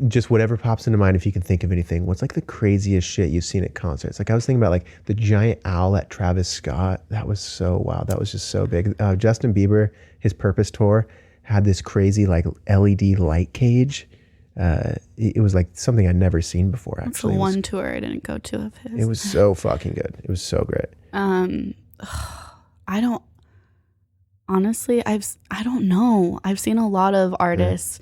just whatever pops into mind, if you can think of anything, what's like the craziest shit you've seen at concerts? Like I was thinking about like the giant owl at Travis Scott. That was so wild. That was just so big. Justin Bieber, his Purpose tour, had this crazy like LED light cage it was like something I'd never seen before. That's Actually, the one tour I didn't go to of his. It was so fucking good. It was so great. I don't honestly. I don't know. I've seen a lot of artists,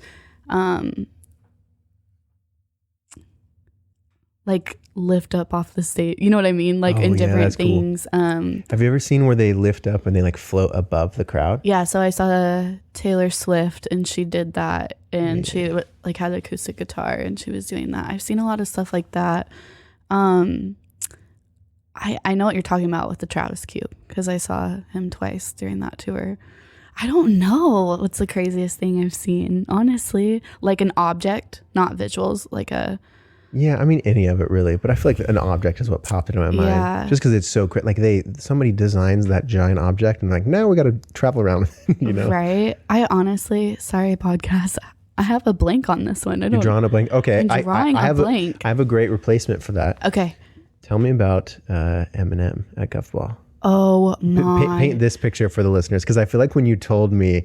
like lift up off the stage. You know what I mean? Like in different things. Cool. Have you ever seen where they lift up and they like float above the crowd? Yeah. So I saw Taylor Swift and she did that, and she like had acoustic guitar and she was doing that. I've seen a lot of stuff like that. I know what you're talking about with the Travis Cube because I saw him twice during that tour. I don't know what's the craziest thing I've seen, honestly. Like an object, not visuals, like a... Yeah, I mean, any of it really, but I feel like an object is what popped into my mind. Yeah. Just because it's so like somebody designs that giant object and like, now we got to travel around, you know? Right. I honestly, sorry, podcast, I have a blank on this one. You're drawing a blank? Okay. I'm drawing a blank. I have a great replacement for that. Okay. Tell me about Eminem at Guffball. Oh my. Paint this picture for the listeners, because I feel like when you told me,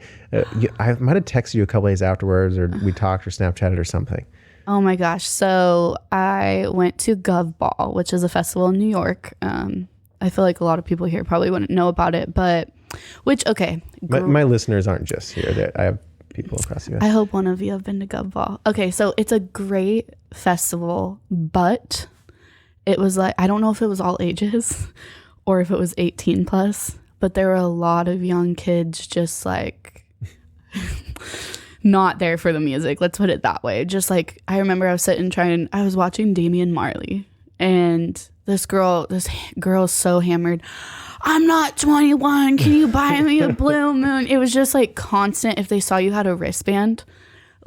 I might have texted you a couple days afterwards, or we talked or Snapchatted or something. Oh my gosh. So I went to Guffball, which is a festival in New York. I feel like a lot of people here probably wouldn't know about it, but okay. My listeners aren't just here. I have people across the US. I hope one of you have been to Guffball. Okay, so it's a great festival, but it was like, I don't know if it was all ages or if it was 18 plus, but there were a lot of young kids just like not there for the music. Let's put it that way. Just like, I remember I was I was watching Damian Marley, and this girl is so hammered. I'm not 21. Can you buy me a Blue Moon? It was just like constant. If they saw you had a wristband,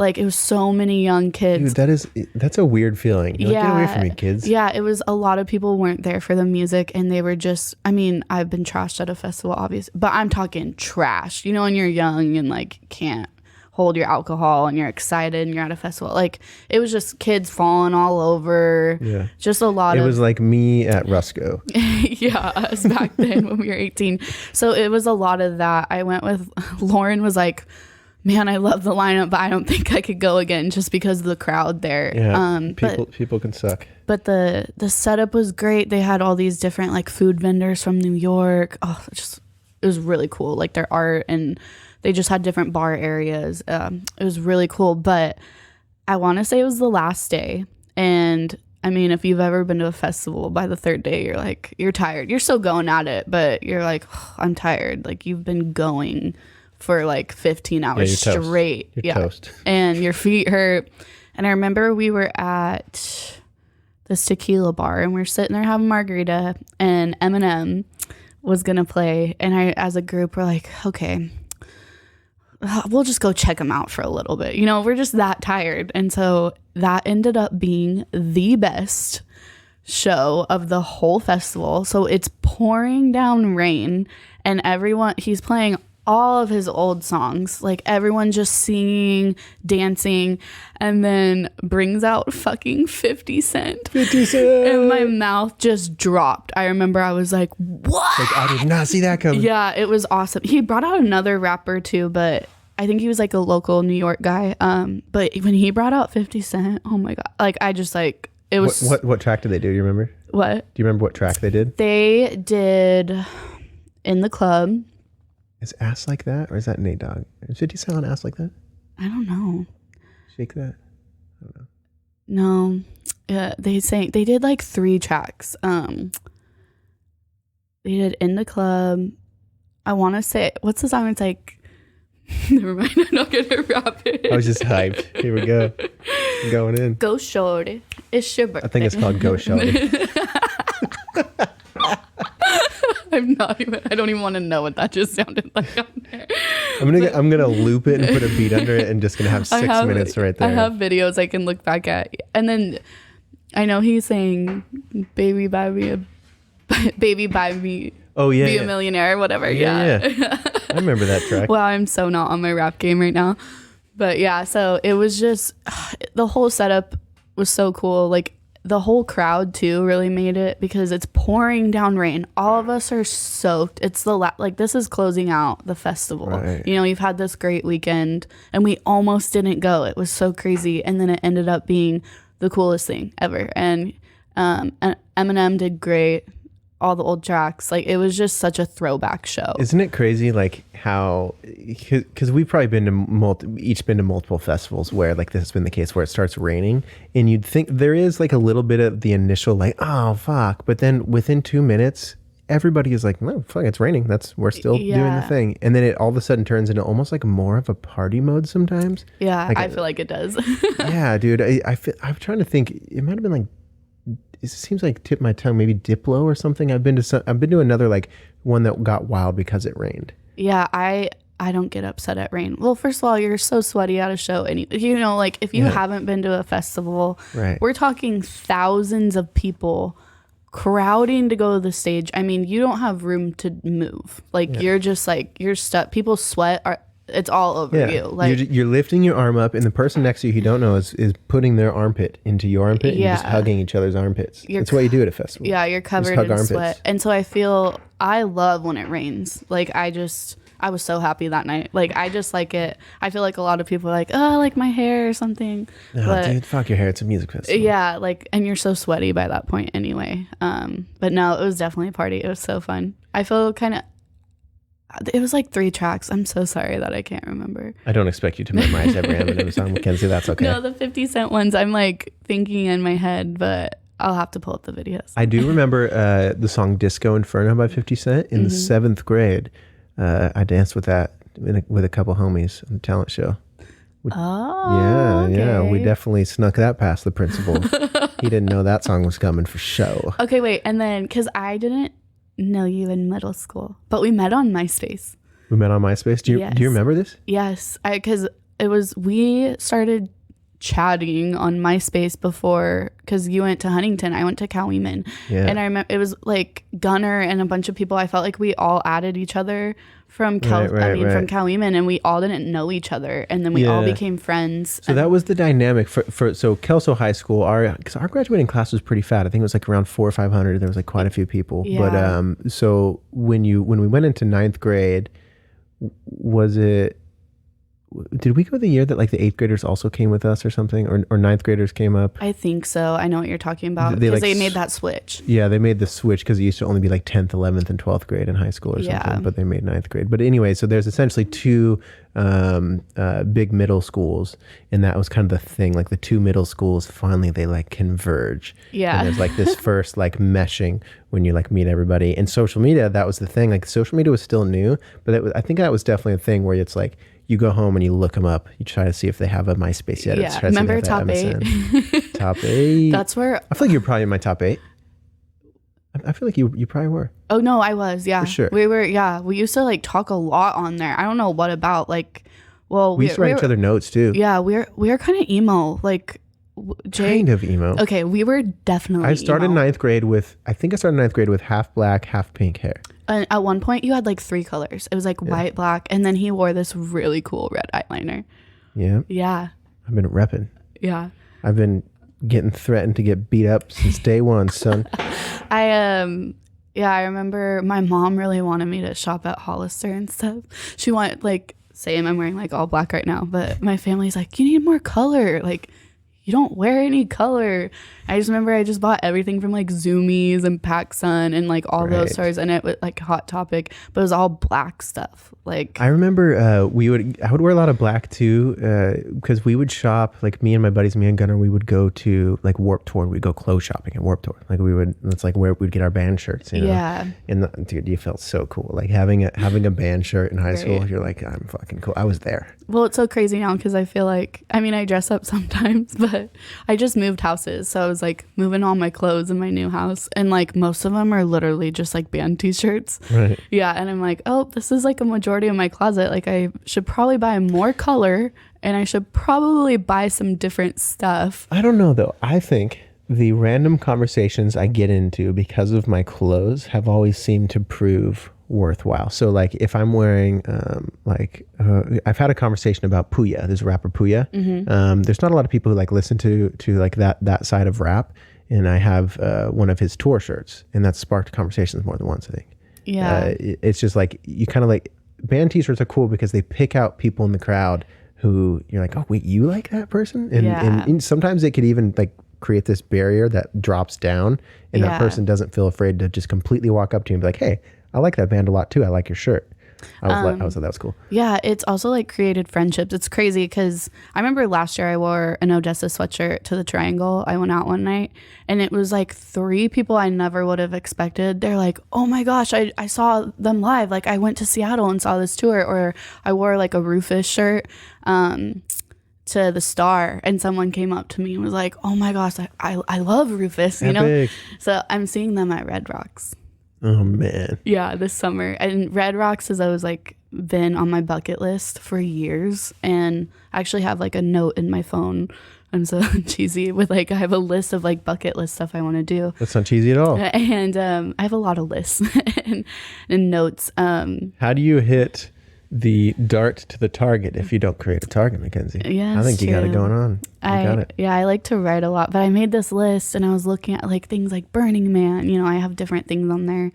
like it was so many young kids. Dude, that's a weird feeling. You're like, get away from me, kids. Yeah, it was a lot of people weren't there for the music, and they were just, I mean, I've been trashed at a festival, obviously, but I'm talking trash. You know, when you're young and like can't hold your alcohol and you're excited and you're at a festival. Like it was just kids falling all over. Yeah. Just a lot of... It was like me at Rusco. Yeah, us back then when we were 18. So it was a lot of that. I went with, Lauren was like, man, I love the lineup, but I don't think I could go again just because of the crowd there. Yeah, people can suck. But the setup was great. They had all these different like food vendors from New York. Oh, it was really cool. Like their art, and they just had different bar areas. It was really cool. But I want to say it was the last day. And I mean, if you've ever been to a festival, by the third day, you're tired. You're still going at it, but you're like, oh, I'm tired. Like you've been going for like 15 hours straight. You're toast. And your feet hurt. And I remember we were at this tequila bar and we were sitting there having margarita, and Eminem was going to play. And I, as a group, we're like, okay, we'll just go check him out for a little bit. You know, we're just that tired. And so that ended up being the best show of the whole festival. So it's pouring down rain, and he's playing all of his old songs, like everyone just singing, dancing, and then brings out fucking 50 Cent. 50 Cent! And my mouth just dropped. I remember I was like, what? Like, I did not see that coming. Yeah, it was awesome. He brought out another rapper too, but I think he was like a local New York guy. But when he brought out 50 Cent, oh my God. Like, I just like, it was... What track did they do? Do you remember? What? Do you remember what track they did? They did In the Club. Is Ass Like That, or is that Nate Dogg? Is 50 Cent on Ass Like That? I don't know. Shake That? I don't know. No. Yeah, they did like 3 tracks. They did In the Club. I want to say, what's the song? It's like, never mind, I'm not going to rap it. I was just hyped. Here we go. I'm going in. Go Shorty. It's your birthday. I think it's called Go Shorty. I don't even want to know what that just sounded like on there. I'm gonna loop it and put a beat under it, and just gonna have 6 minutes right there. I have videos I can look back at, and then I know he's saying, "Baby, buy me." Oh yeah, be a millionaire, or whatever. Yeah. I remember that track. Wow, I'm so not on my rap game right now, but yeah. So it was just the whole setup was so cool. Like the whole crowd too really made it, because it's pouring down rain. All of us are soaked. It's the like this is closing out the festival. Right. You know, you've had this great weekend, and we almost didn't go. It was so crazy, and then it ended up being the coolest thing ever. And Eminem did great. All the old tracks, like it was just such a throwback show. Isn't it crazy, like how, because we've probably been to each been to multiple festivals where like this has been the case, where it starts raining and you'd think there is like a little bit of the initial like, oh fuck, but then within 2 minutes everybody is like, no fuck, it's raining, we're still doing the thing, and then it all of a sudden turns into almost like more of a party mode sometimes. Yeah, like I feel like it does. Yeah, dude, I'm trying to think, it might have been like, it seems like tip my tongue, maybe Diplo or something. I've been to another like one that got wild because it rained. Yeah, I don't get upset at rain. Well, first of all, you're so sweaty at a show, and you know, like if you haven't been to a festival, right, we're talking thousands of people crowding to go to the stage. I mean, you don't have room to move. Like you're just like, you're stuck. People sweat. It's all over you. Like you're lifting your arm up, and the person next to you don't know is putting their armpit into your armpit, and you're just hugging each other's armpits. That's what you do at a festival. Yeah, you're covered in sweat. And so I love when it rains. Like I was so happy that night. Like I just like it. I feel like a lot of people are like, oh, like my hair or something. No, but, dude, fuck your hair. It's a music festival. Yeah, like, and you're so sweaty by that point anyway. But no, it was definitely a party. It was so fun. I feel it was like 3 tracks. I'm so sorry that I can't remember. I don't expect you to memorize every Eminem song, Mackenzie. That's okay. No, the 50 Cent ones, I'm like thinking in my head, but I'll have to pull up the videos. I do remember the song Disco Inferno by 50 Cent in the 7th grade. I danced with that with a couple homies on the talent show. Yeah. We definitely snuck that past the principal. He didn't know that song was coming for show. Okay, wait. And then, because I didn't know you in middle school, but we met on MySpace. We met on MySpace? Do you remember this? Yes. Because we started chatting on MySpace before, because you went to Huntington, I went to Cowieman. Yeah. And I remember it was like Gunner and a bunch of people. I felt like we all added each other from from Cowieman, and we all didn't know each other, and then we all became friends. So that was the dynamic for so Kelso High School. Our graduating class was pretty fat. I think it was like around 400 or 500. There was like quite a few people. Yeah. But so when we went into 9th grade, did we go the year that like the 8th graders also came with us or something, or 9th graders came up? I think so. I know what you're talking about, because they made that switch. Yeah, they made the switch because it used to only be like 10th, 11th, and 12th grade in high school or something, but they made 9th grade. But anyway, so there's essentially 2 big middle schools, and that was kind of the thing. Like the 2 middle schools, finally they like converge. Yeah. And there's like this first like meshing when you like meet everybody. And social media, that was the thing. Like social media was still new, but I think that was definitely a thing where it's like, you go home and you look them up. You try to see if they have a MySpace yet. Yeah, remember Top 8? Top 8. That's where... I feel like you're probably in my top 8. I feel like you probably were. Oh, no, I was, yeah. For sure. We were, yeah. We used to like talk a lot on there. I don't know what about, like... Well, we used to write each other notes too. Yeah, we're kind of emo. Like... Kind of emo. Okay, we were definitely I started 9th grade with half black, half pink hair. And at one point, you had like 3 colors. It was like white, black, and then he wore this really cool red eyeliner. Yeah. Yeah. I've been repping. Yeah. I've been getting threatened to get beat up since day one, son. I remember my mom really wanted me to shop at Hollister and stuff. She wanted, like, same, I'm wearing like all black right now, but my family's like, you need more color. Like, you don't wear any color. I just remember I just bought everything from like Zoomies and PacSun and like all those stores, and it was like Hot Topic, but it was all black stuff. Like I remember I would wear a lot of black too, because we would shop, like me and my buddies, me and Gunnar, we would go to like Warped Tour. We'd go clothes shopping at Warped Tour. Like that's like where we'd get our band shirts, you know? Yeah. And dude, you felt so cool. Like having a band shirt in high school, you're like, I'm fucking cool. I was there. Well, it's so crazy now because I feel like, I mean, I dress up sometimes, but I just moved houses. So I was like moving all my clothes in my new house. And like most of them are literally just like band t-shirts. Right. Yeah. And I'm like, oh, this is like a majority of my closet. Like I should probably buy more color, and I should probably buy some different stuff. I don't know though. I think the random conversations I get into because of my clothes have always seemed to prove worthwhile. So like if I'm wearing I've had a conversation about Puya, this rapper Puya. Mm-hmm. There's not a lot of people who like listen to like that side of rap, and I have one of his tour shirts, and that's sparked conversations more than once, I think. Yeah. It's just like, you kind of like, band t-shirts are cool because they pick out people in the crowd who you're like, oh wait, you like that person? And sometimes it could even like create this barrier that drops down, and that person doesn't feel afraid to just completely walk up to you and be like, hey, I like that band a lot too. I like your shirt. I was like, that was cool. Yeah, it's also like created friendships. It's crazy because I remember last year I wore an Odesza sweatshirt to the Triangle. I went out one night and it was like 3 people I never would have expected. They're like, oh my gosh, I saw them live. Like I went to Seattle and saw this tour. Or I wore like a Rufus shirt to the Star, and someone came up to me and was like, oh my gosh, I love Rufus, you know? So I'm seeing them at Red Rocks. Oh man. Yeah, this summer. And Red Rocks has always like been on my bucket list for years, and I actually have like a note in my phone. I'm so cheesy with like, I have a list of like bucket list stuff I want to do. That's not cheesy at all. And I have a lot of lists and notes. How do you hit the dart to the target if you don't create a target, Mackenzie? Yeah, I think you got it going on. I like to write a lot, but I made this list and I was looking at like things like Burning Man. You know, I have different things on there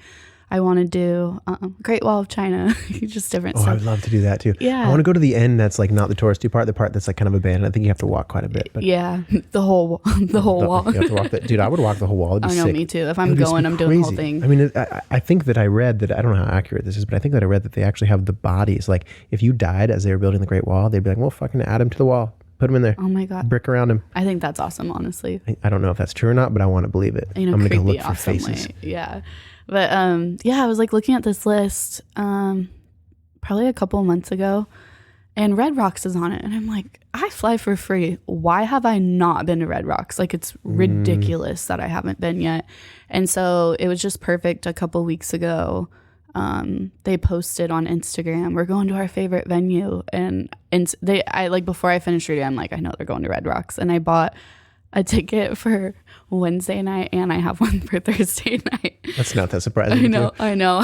I want to do. Great Wall of China, just different stuff. I would love to do that too. Yeah, I want to go to the end that's like not the touristy part, the part that's like kind of abandoned. I think you have to walk quite a bit. But yeah, the whole wall. You have to walk that. Dude, I would walk the whole wall. It'd be sick. Me too. If I'm going, I'm doing the whole thing. I mean, I think that I read that, I don't know how accurate this is, but I think that I read that they actually have the bodies. Like if you died as they were building the Great Wall, they'd be like, well, fucking add him to the wall. Put him in there. Oh my God. Brick around him. I think that's awesome, honestly. I don't know if that's true or not, but I want to believe it. I'm going to go look for faces. Yeah. But I was like looking at this list probably a couple of months ago, and Red Rocks is on it. And I'm like, I fly for free. Why have I not been to Red Rocks? Like, it's ridiculous that I haven't been yet. And so it was just perfect. A couple weeks ago, they posted on Instagram, we're going to our favorite venue. And I like, before I finished reading, I'm like, I know they're going to Red Rocks. And I bought a ticket for Wednesday night, and I have one for Thursday night. That's not that surprising. I know.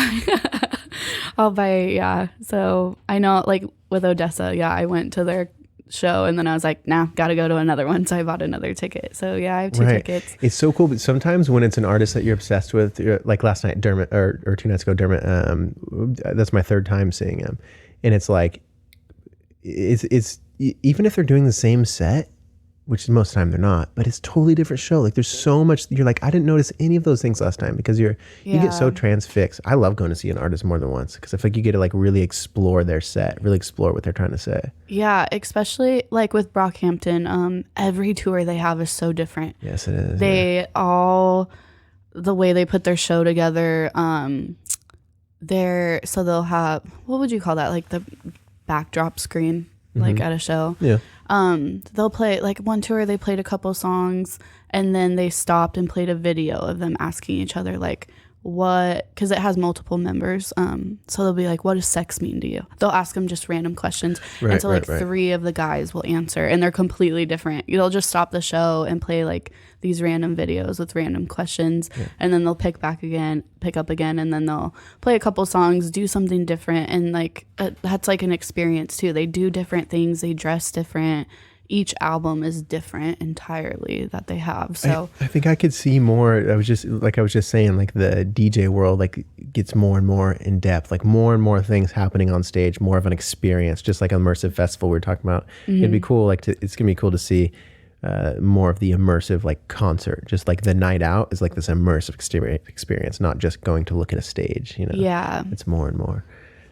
I'll buy, So I know, like with Odesza, I went to their show, and then I was like, nah, gotta go to another one. So I bought another ticket. So I have 2 tickets. It's so cool. But sometimes when it's an artist that you're obsessed with, like last night, Dermot, or 2 nights ago, Dermot, that's my 3rd time seeing him. And it's like, it's even if they're doing the same set, which most of the time they're not, but it's totally different show. Like there's so much, you're like, I didn't notice any of those things last time, because you get so transfixed. I love going to see an artist more than once, because I feel like you get to like really explore their set, really explore what they're trying to say. Yeah, especially like with Brockhampton, every tour they have is so different. Yes, it is. They all, the way they put their show together, so they'll have, what would you call that? Like the backdrop screen, like at a show. Yeah. They'll play, like one tour they played a couple songs, and then they stopped and played a video of them asking each other like, what, because it has multiple members, so they'll be like, what does sex mean to you? They'll ask them just random questions, and so like 3 of the guys will answer, and they're completely different. They'll just stop the show and play like these random videos with random questions, and then they'll pick up again, and then they'll play a couple songs, do something different, and like that's like an experience too. They do different things, they dress different. Each album is different entirely that they have. So I think I could see more. I was just saying, like the DJ world like gets more and more in depth, like more and more things happening on stage, more of an experience, just like an immersive festival we were talking about. It'd be cool. It's gonna be cool to see more of the immersive like concert, just like the night out is like this immersive experience, not just going to look at a stage. Yeah, it's more and more.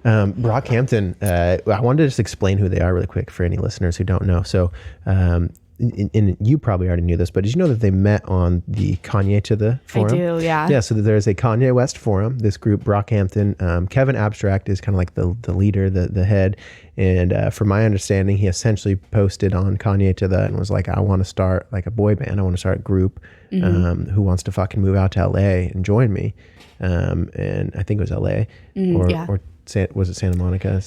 Brockhampton, I wanted to just explain who they are really quick for any listeners who don't know. So, and you probably already knew this, but did you know that they met on the Kanye to the forum? I do, yeah. Yeah, so there's a Kanye West forum, this group, Brockhampton. Kevin Abstract is kind of like the leader, the head. And from my understanding, he essentially posted on Kanye to the and was like, I want to start like a boy band. I want to start a group who wants to fucking move out to LA and join me. And I think it was LA or was it Santa Monica?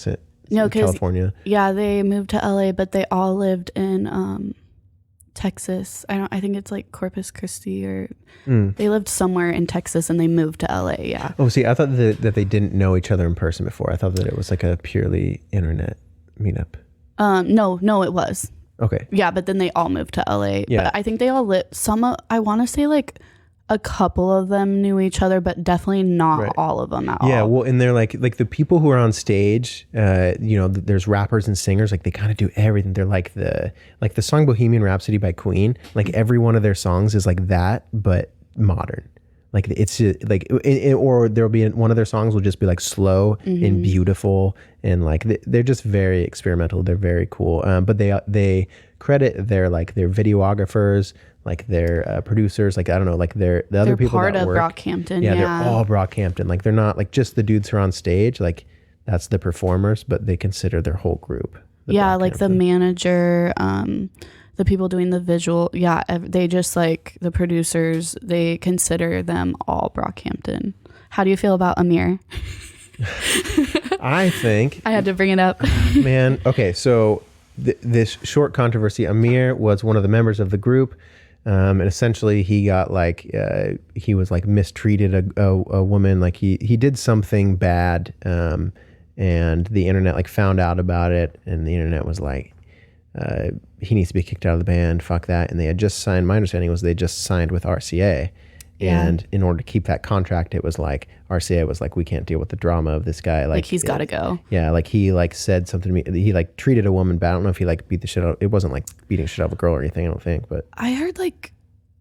California? Yeah, they moved to LA, but they all lived in Texas. I think it's like Corpus Christi, or they lived somewhere in Texas and they moved to LA. Yeah. Oh, see, I thought that they didn't know each other in person before. I thought that it was like a purely internet meetup. No, it was. Okay. Yeah, but then they all moved to LA. Yeah. But I think they all I want to say like a couple of them knew each other, but definitely not all of them at all. Yeah, well, and they're like the people who are on stage, there's rappers and singers, like they kind of do everything. They're like the song Bohemian Rhapsody by Queen, like every one of their songs is like that, but modern. Like it's just, like, or there'll be one of their songs will just be like slow and beautiful, and like they're just very experimental. They're very cool. But they credit their videographers, like their producers, like I don't know, like the other people part that of work. Brockhampton. Yeah, they're all Brockhampton. Like they're not like just the dudes who are on stage. Like that's the performers, but they consider their whole group. Like the manager, the people doing the visual. Yeah, they just like the producers. They consider them all Brockhampton. How do you feel about Amir? I think I had to bring it up. Man, okay, so this short controversy. Amir was one of the members of the group. And essentially he got he was like mistreated a woman, like he did something bad, and the internet like found out about it, and the internet was like, he needs to be kicked out of the band, fuck that. And they had just signed, my understanding was they just signed with RCA. And in order to keep that contract, it was like RCA was like, we can't deal with the drama of this guy. Like he's got to go. Yeah, like he like said something to me. He like treated a woman bad. I don't know if he like beat the shit out. It wasn't like beating shit out of a girl or anything, I don't think. But I heard like,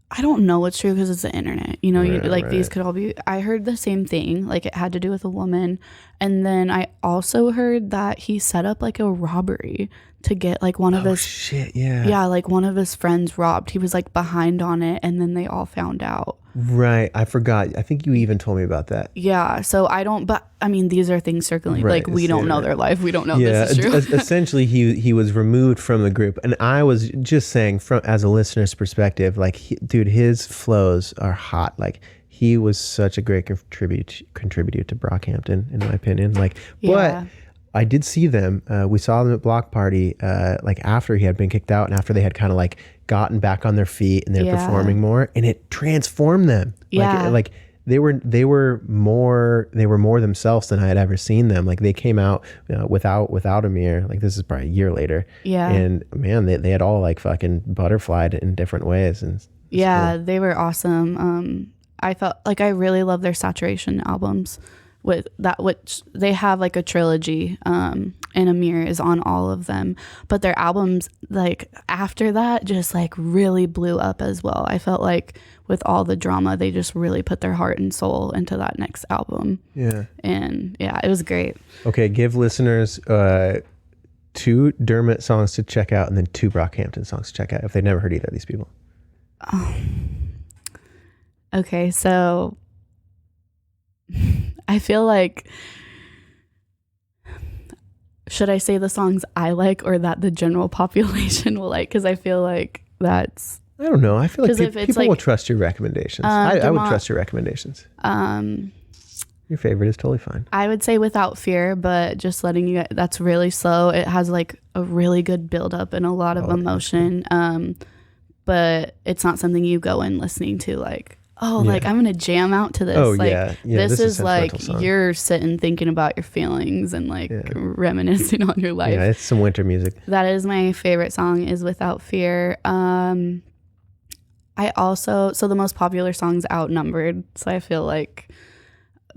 I don't know what's true because it's the internet. These could all be. I heard the same thing. Like it had to do with a woman, and then I also heard that he set up like a robbery to get like one of his shit. Yeah. Yeah, like one of his friends robbed. He was like behind on it, and then they all found out. Right. I forgot. I think you even told me about that. Yeah. So I don't, but I mean, these are things circling. Right, like we don't know their life. We don't know this is true. Essentially, he was removed from the group. And I was just saying from as a listener's perspective, like, dude, his flows are hot. Like he was such a great contributor to Brockhampton, in my opinion. Like, but I did see them. We saw them at Block Party, like after he had been kicked out and after they had kind of like gotten back on their feet and they're performing more, and it transformed them. Like they were more themselves than I had ever seen them. Like they came out without Amir. Like this is probably a year later. Yeah. And man, they had all like fucking butterflied in different ways. And cool. They were awesome. I felt like I really love their Saturation albums. With that, which they have like a trilogy, and Amir is on all of them, but their albums like after that just like really blew up as well. I felt like with all the drama, they just really put their heart and soul into that next album. Yeah. And yeah, it was great. Okay, give listeners 2 Dermot songs to check out and then 2 Brockhampton songs to check out if they've never heard either of these people. Okay, so I feel like, should I say the songs I like or that the general population will like? Because I feel like that's... I don't know. I feel like people will trust your recommendations. I would trust your recommendations. Your favorite is totally fine. I would say Without Fear, but just letting you... That's really slow. It has like a really good buildup and a lot of emotion. But it's not something you go in listening to like... like I'm gonna jam out to this. This is like you're sitting thinking about your feelings and like reminiscing on your life. Yeah, it's some winter music. That is my favorite song, is Without Fear. I also, so the most popular song's Outnumbered, so I feel like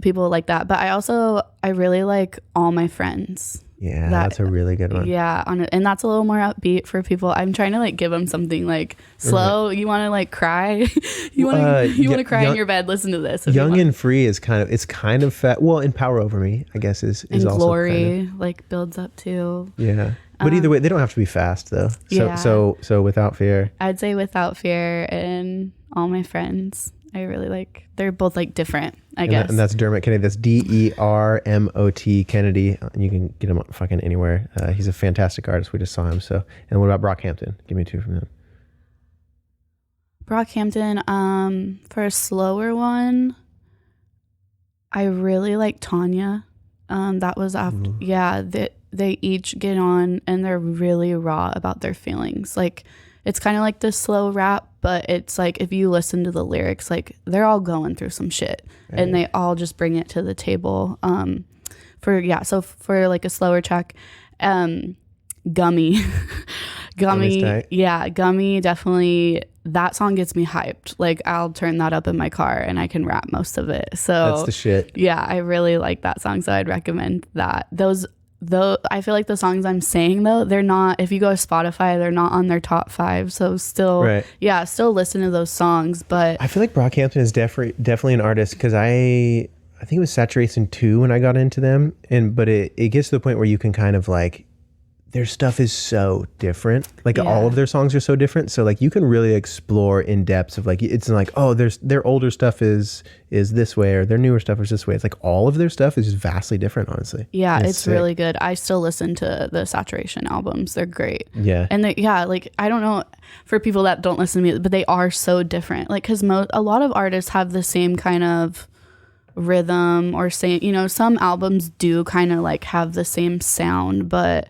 people like that. But I really like All My Friends. Yeah, that's a really good one. Yeah, and that's a little more upbeat for people. I'm trying to like give them something like slow. You want to like cry? you want to cry in your bed? Listen to this. Young and Free is kind of fat. Well, and Power Over Me, I guess is and also Glory kind of, like builds up too. Yeah, but either way, they don't have to be fast though. So Without Fear. I'd say Without Fear and All My Friends. I really like. They're both like different, I guess. And that's Dermot Kennedy. That's DERMOT Kennedy. You can get him fucking anywhere. He's a fantastic artist. We just saw him. So, and what about Brockhampton? Give me 2 from him. Brockhampton. For a slower one, I really like Tanya. That was after. Yeah, they each get on and they're really raw about their feelings. Like it's kind of like this slow rap. But it's like, if you listen to the lyrics, like they're all going through some shit and they all just bring it to the table. So for like a slower track, Gummy Gummy, yeah, Gummy definitely. That song gets me hyped. Like I'll turn that up in my car and I can rap most of it. So that's the shit. Yeah, I really like that song. So I'd recommend that. Though I feel like the songs I'm saying though, they're not. If you go to Spotify, they're not on their top 5. So still, right. Yeah, still listen to those songs. But I feel like Brockhampton is definitely an artist because I think it was Saturation 2 when I got into them, but it gets to the point where you can kind of like. Their stuff is so different. Like all of their songs are so different. So like you can really explore in depths of like, it's like, oh, their older stuff is this way or their newer stuff is this way. It's like all of their stuff is vastly different, honestly. Yeah, it's really good. I still listen to the Saturation albums. They're great. Yeah. And like, I don't know for people that don't listen to me, but they are so different. Like, cause a lot of artists have the same kind of rhythm or same, some albums do kind of like have the same sound, but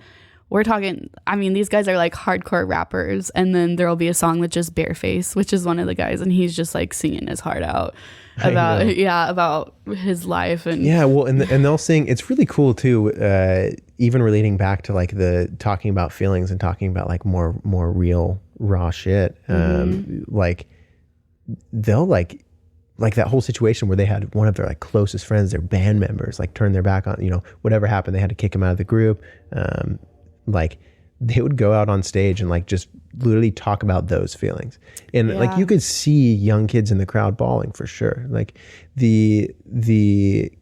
we're talking, I mean, these guys are like hardcore rappers, and then there'll be a song with just Bareface, which is one of the guys, and he's just like singing his heart out about his life. And yeah, well, and they'll sing. It's really cool too, even relating back to like the talking about feelings and talking about like more real raw shit. Like they'll like that whole situation where they had one of their like closest friends, their band members, like turn their back on, whatever happened, they had to kick him out of the group. Like they would go out on stage and like just literally talk about those feelings, and like you could see young kids in the crowd bawling for sure. Like the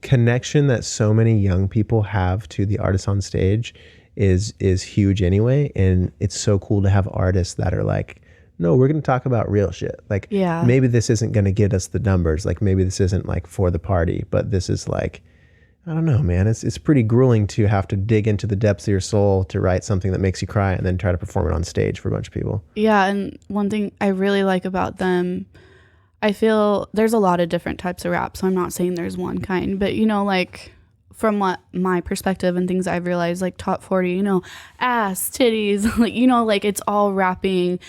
connection that so many young people have to the artists on stage is huge anyway, and it's so cool to have artists that are like, no, we're going to talk about real shit. Like maybe this isn't going to get us the numbers, like maybe this isn't like for the party, but this is like, I don't know, man. It's pretty grueling to have to dig into the depths of your soul to write something that makes you cry and then try to perform it on stage for a bunch of people. Yeah, and one thing I really like about them, I feel there's a lot of different types of rap, so I'm not saying there's one kind, but like from what my perspective and things I've realized, like top 40, ass, titties, like, like it's all rapping,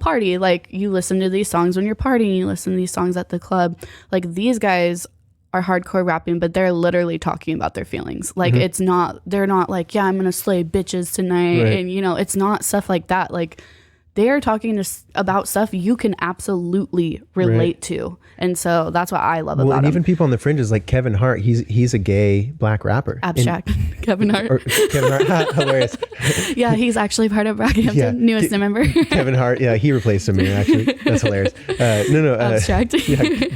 party. Like you listen to these songs when you're partying, you listen to these songs at the club. Like these guys are hardcore rapping, but they're literally talking about their feelings. Like they're not like, yeah, I'm gonna slay bitches tonight, right. And it's not stuff like that. Like they are talking about stuff you can absolutely relate to, and so that's what I love about and them. Even people on the fringes, like Kevin Hart, he's a gay black rapper. Abstract. Kevin Hart. Kevin Hart, hilarious. Yeah, he's actually part of Brockhampton, newest member. Kevin Hart, yeah, he replaced him here, actually. That's hilarious. Abstract.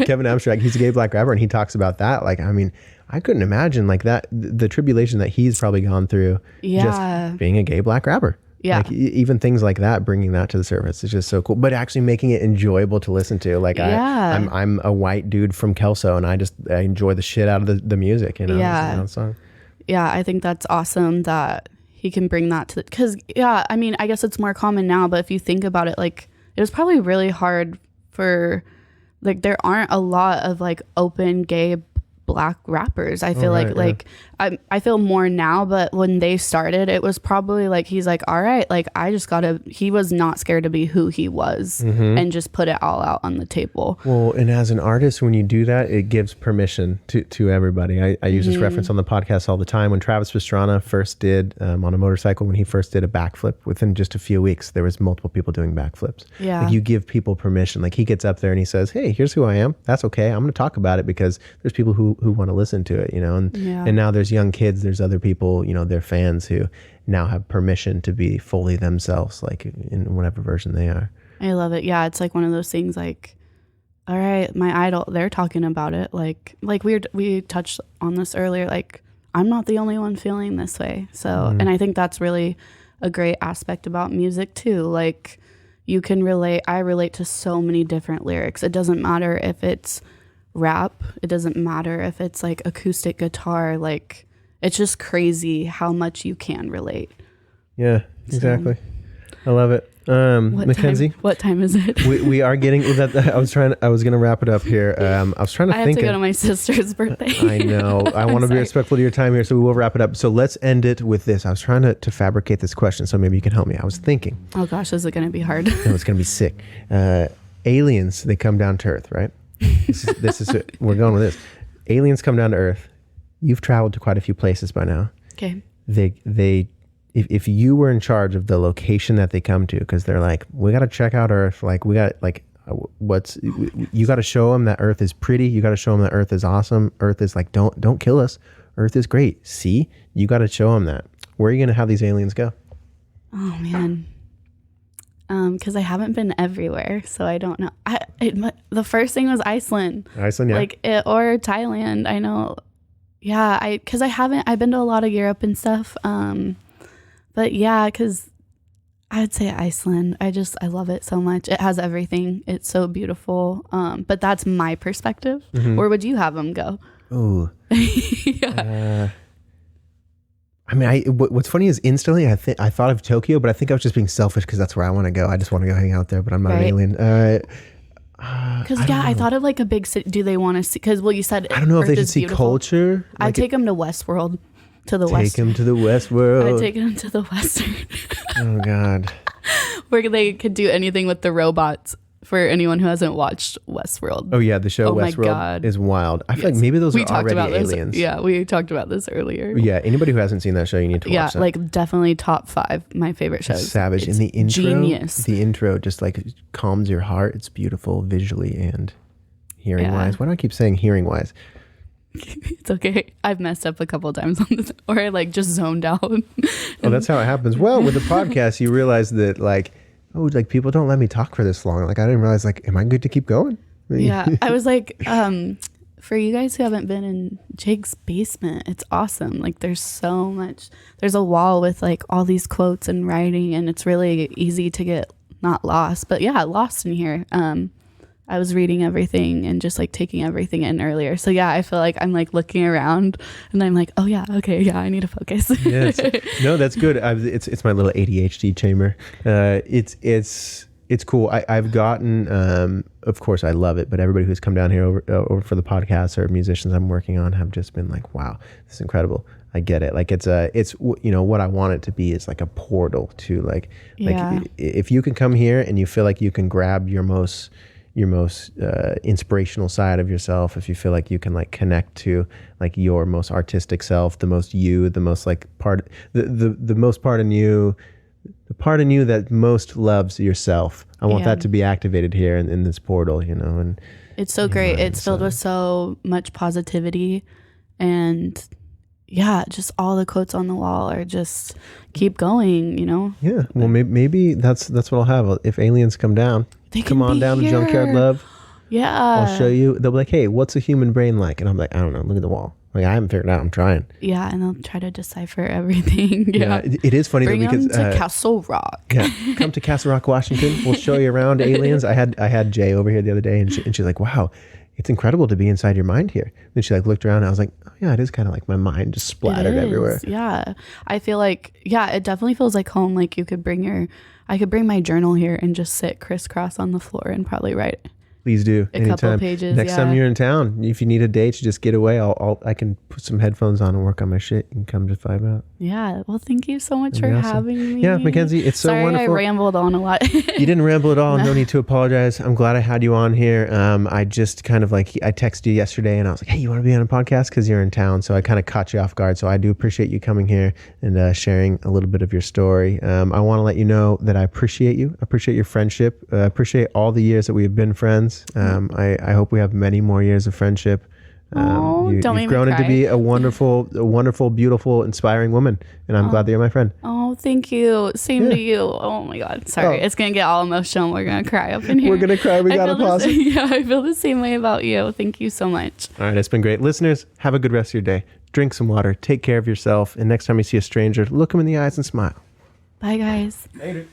Kevin Abstract, he's a gay black rapper, and he talks about that. Like, I mean, I couldn't imagine like that, the tribulation that he's probably gone through just being a gay black rapper. Yeah. Like even things like that, bringing that to the surface is just so cool, but actually making it enjoyable to listen to. Like I'm a white dude from Kelso, and I enjoy the shit out of the music, Yeah. Song. Yeah. I think that's awesome that he can bring that to, cause I mean, I guess it's more common now, but if you think about it, like it was probably really hard for, like, there aren't a lot of like open gay black rappers. I feel I feel more now, but when they started, it was probably like, he's like, all right, like he was not scared to be who he was and just put it all out on the table. Well, and as an artist, when you do that, it gives permission to everybody. I use this reference on the podcast all the time. When Travis Pastrana first did on a motorcycle, when he first did a backflip, within just a few weeks, there was multiple people doing backflips. Yeah. Like you give people permission. Like he gets up there and he says, hey, here's who I am. That's okay. I'm going to talk about it because there's people who want to listen to it, and now there's young kids, there's other people, they're fans who now have permission to be fully themselves, like in whatever version they are. I love it. Yeah, it's like one of those things like, all right, my idol, they're talking about it. Like we touched on this earlier, like I'm not the only one feeling this way. So, and I think that's really a great aspect about music too. Like you can I relate to so many different lyrics. It doesn't matter if it's rap, it doesn't matter if it's like acoustic guitar, like it's just crazy how much you can relate. Yeah, exactly. I love it. Mackenzie, what time is it? we are getting that. I was going to wrap it up here. I was trying to think. I have to go to my sister's birthday. I know. I want to be respectful to your time here, so we will wrap it up. So let's end it with this. I was trying to fabricate this question, so maybe you can help me. I was thinking. Oh gosh, is it going to be hard? No, it's going to be sick. Aliens, they come down to Earth, right? This is we're going with this. Aliens come down to Earth. You've traveled to quite a few places by now. Okay. They if you were in charge of the location that they come to, because they're like, we got to check out Earth. Like we got like, you got to show them that Earth is pretty. You got to show them that Earth is awesome. Earth is like, don't kill us. Earth is great. See, you got to show them that. Where are you going to have these aliens go? Oh man. Because I haven't been everywhere, so I don't know. The first thing was Iceland. Iceland, yeah. Or Thailand. I know. Yeah, I've been to a lot of Europe and stuff. But yeah, because I would say Iceland. I love it so much. It has everything. It's so beautiful. But that's my perspective. Mm-hmm. Where would you have them go? Ooh. Yeah. I mean, what's funny is instantly I thought of Tokyo, but I think I was just being selfish because that's where I want to go. I just want to go hang out there, but I'm not an alien. Because I thought of like a big city. Do they want to see? Because you said I don't know Earth if they should see culture. I'd take them to Westworld, to the West. Take them to the Westworld. I'd take them to the Western. Oh God. Where they could do anything with the robots. For anyone who hasn't watched Westworld. Oh yeah, the show Westworld is wild. I feel like maybe those are already aliens. Yeah, we talked about this earlier. Yeah, anybody who hasn't seen that show, you need to watch that. Yeah, like definitely top 5 my favorite shows. Savage. In the intro, genius. The intro just like calms your heart. It's beautiful visually and hearing wise. Why do I keep saying hearing wise? It's okay. I've messed up a couple of times on this, or I like just zoned out. Oh, that's how it happens. Well, with the podcast, you realize that like, oh, like people don't let me talk for this long. Like I didn't realize, like, am I good to keep going? Yeah, I was like, for you guys who haven't been in Jake's basement, it's awesome. Like there's so much. There's a wall with like all these quotes and writing, and it's really easy to get not lost, but yeah, lost in here. I was reading everything and just like taking everything in earlier. So yeah, I feel like I'm like looking around and I'm like, oh yeah, okay, yeah, I need to focus. Yes. No, that's good. It's my little ADHD chamber. It's cool. I've gotten, of course I love it, but everybody who's come down here over for the podcast or musicians I'm working on have just been like, wow, this is incredible. I get it. Like it's what I want it to be is like a portal to like if you can come here and you feel like you can grab your most inspirational side of yourself, if you feel like you can like connect to like your most artistic self, the most you, the most like part, the most part in you, the part in you that most loves yourself. I want that to be activated here in this portal, and it's so great. It's filled with so much positivity, and yeah, just all the quotes on the wall are just keep going, Yeah. Well, maybe that's what I'll have. If aliens come down, they come on down to Junkyard Love. Yeah. I'll show you. They'll be like, hey, what's a human brain like? And I'm like, I don't know. Look at the wall. Like, I haven't figured it out. I'm trying. Yeah. And they'll try to decipher everying. Yeah. It is funny Bring though, because them to Castle Rock. Yeah. Come to Castle Rock, Washington. We'll show you around aliens. I had Jay over here the other day and she's like, wow, it's incredible to be inside your mind here. Then she like looked around and I was like, oh yeah, it is kind of like my mind just splattered everywhere. Yeah. I feel like, it definitely feels like home. Like I could bring my journal here and just sit crisscross on the floor and probably write. Please do. A couple pages. Next time you're in town, if you need a day to just get away, I can put some headphones on and work on my shit and come just vibe out. Yeah. Well, thank you so much for having me. Yeah, Mackenzie, it's so wonderful. Sorry, I rambled on a lot. You didn't ramble at all. No need to apologize. I'm glad I had you on here. I just kind of like, I texted you yesterday and I was like, hey, you want to be on a podcast? Because you're in town. So I kind of caught you off guard. So I do appreciate you coming here and sharing a little bit of your story. I want to let you know that I appreciate you. I appreciate your friendship. I appreciate all the years that we've been friends. I hope we have many more years of friendship. You've grown into be a wonderful, beautiful, inspiring woman. And I'm glad that you're my friend. Oh, thank you. Same to you. Oh my God. Sorry. It's going to get all emotional. We're going to cry up in here. We're going to cry. We got to pause it. Yeah, I feel the same way about you. Thank you so much. All right. It's been great. Listeners, have a good rest of your day. Drink some water. Take care of yourself. And next time you see a stranger, look them in the eyes and smile. Bye, guys. Later.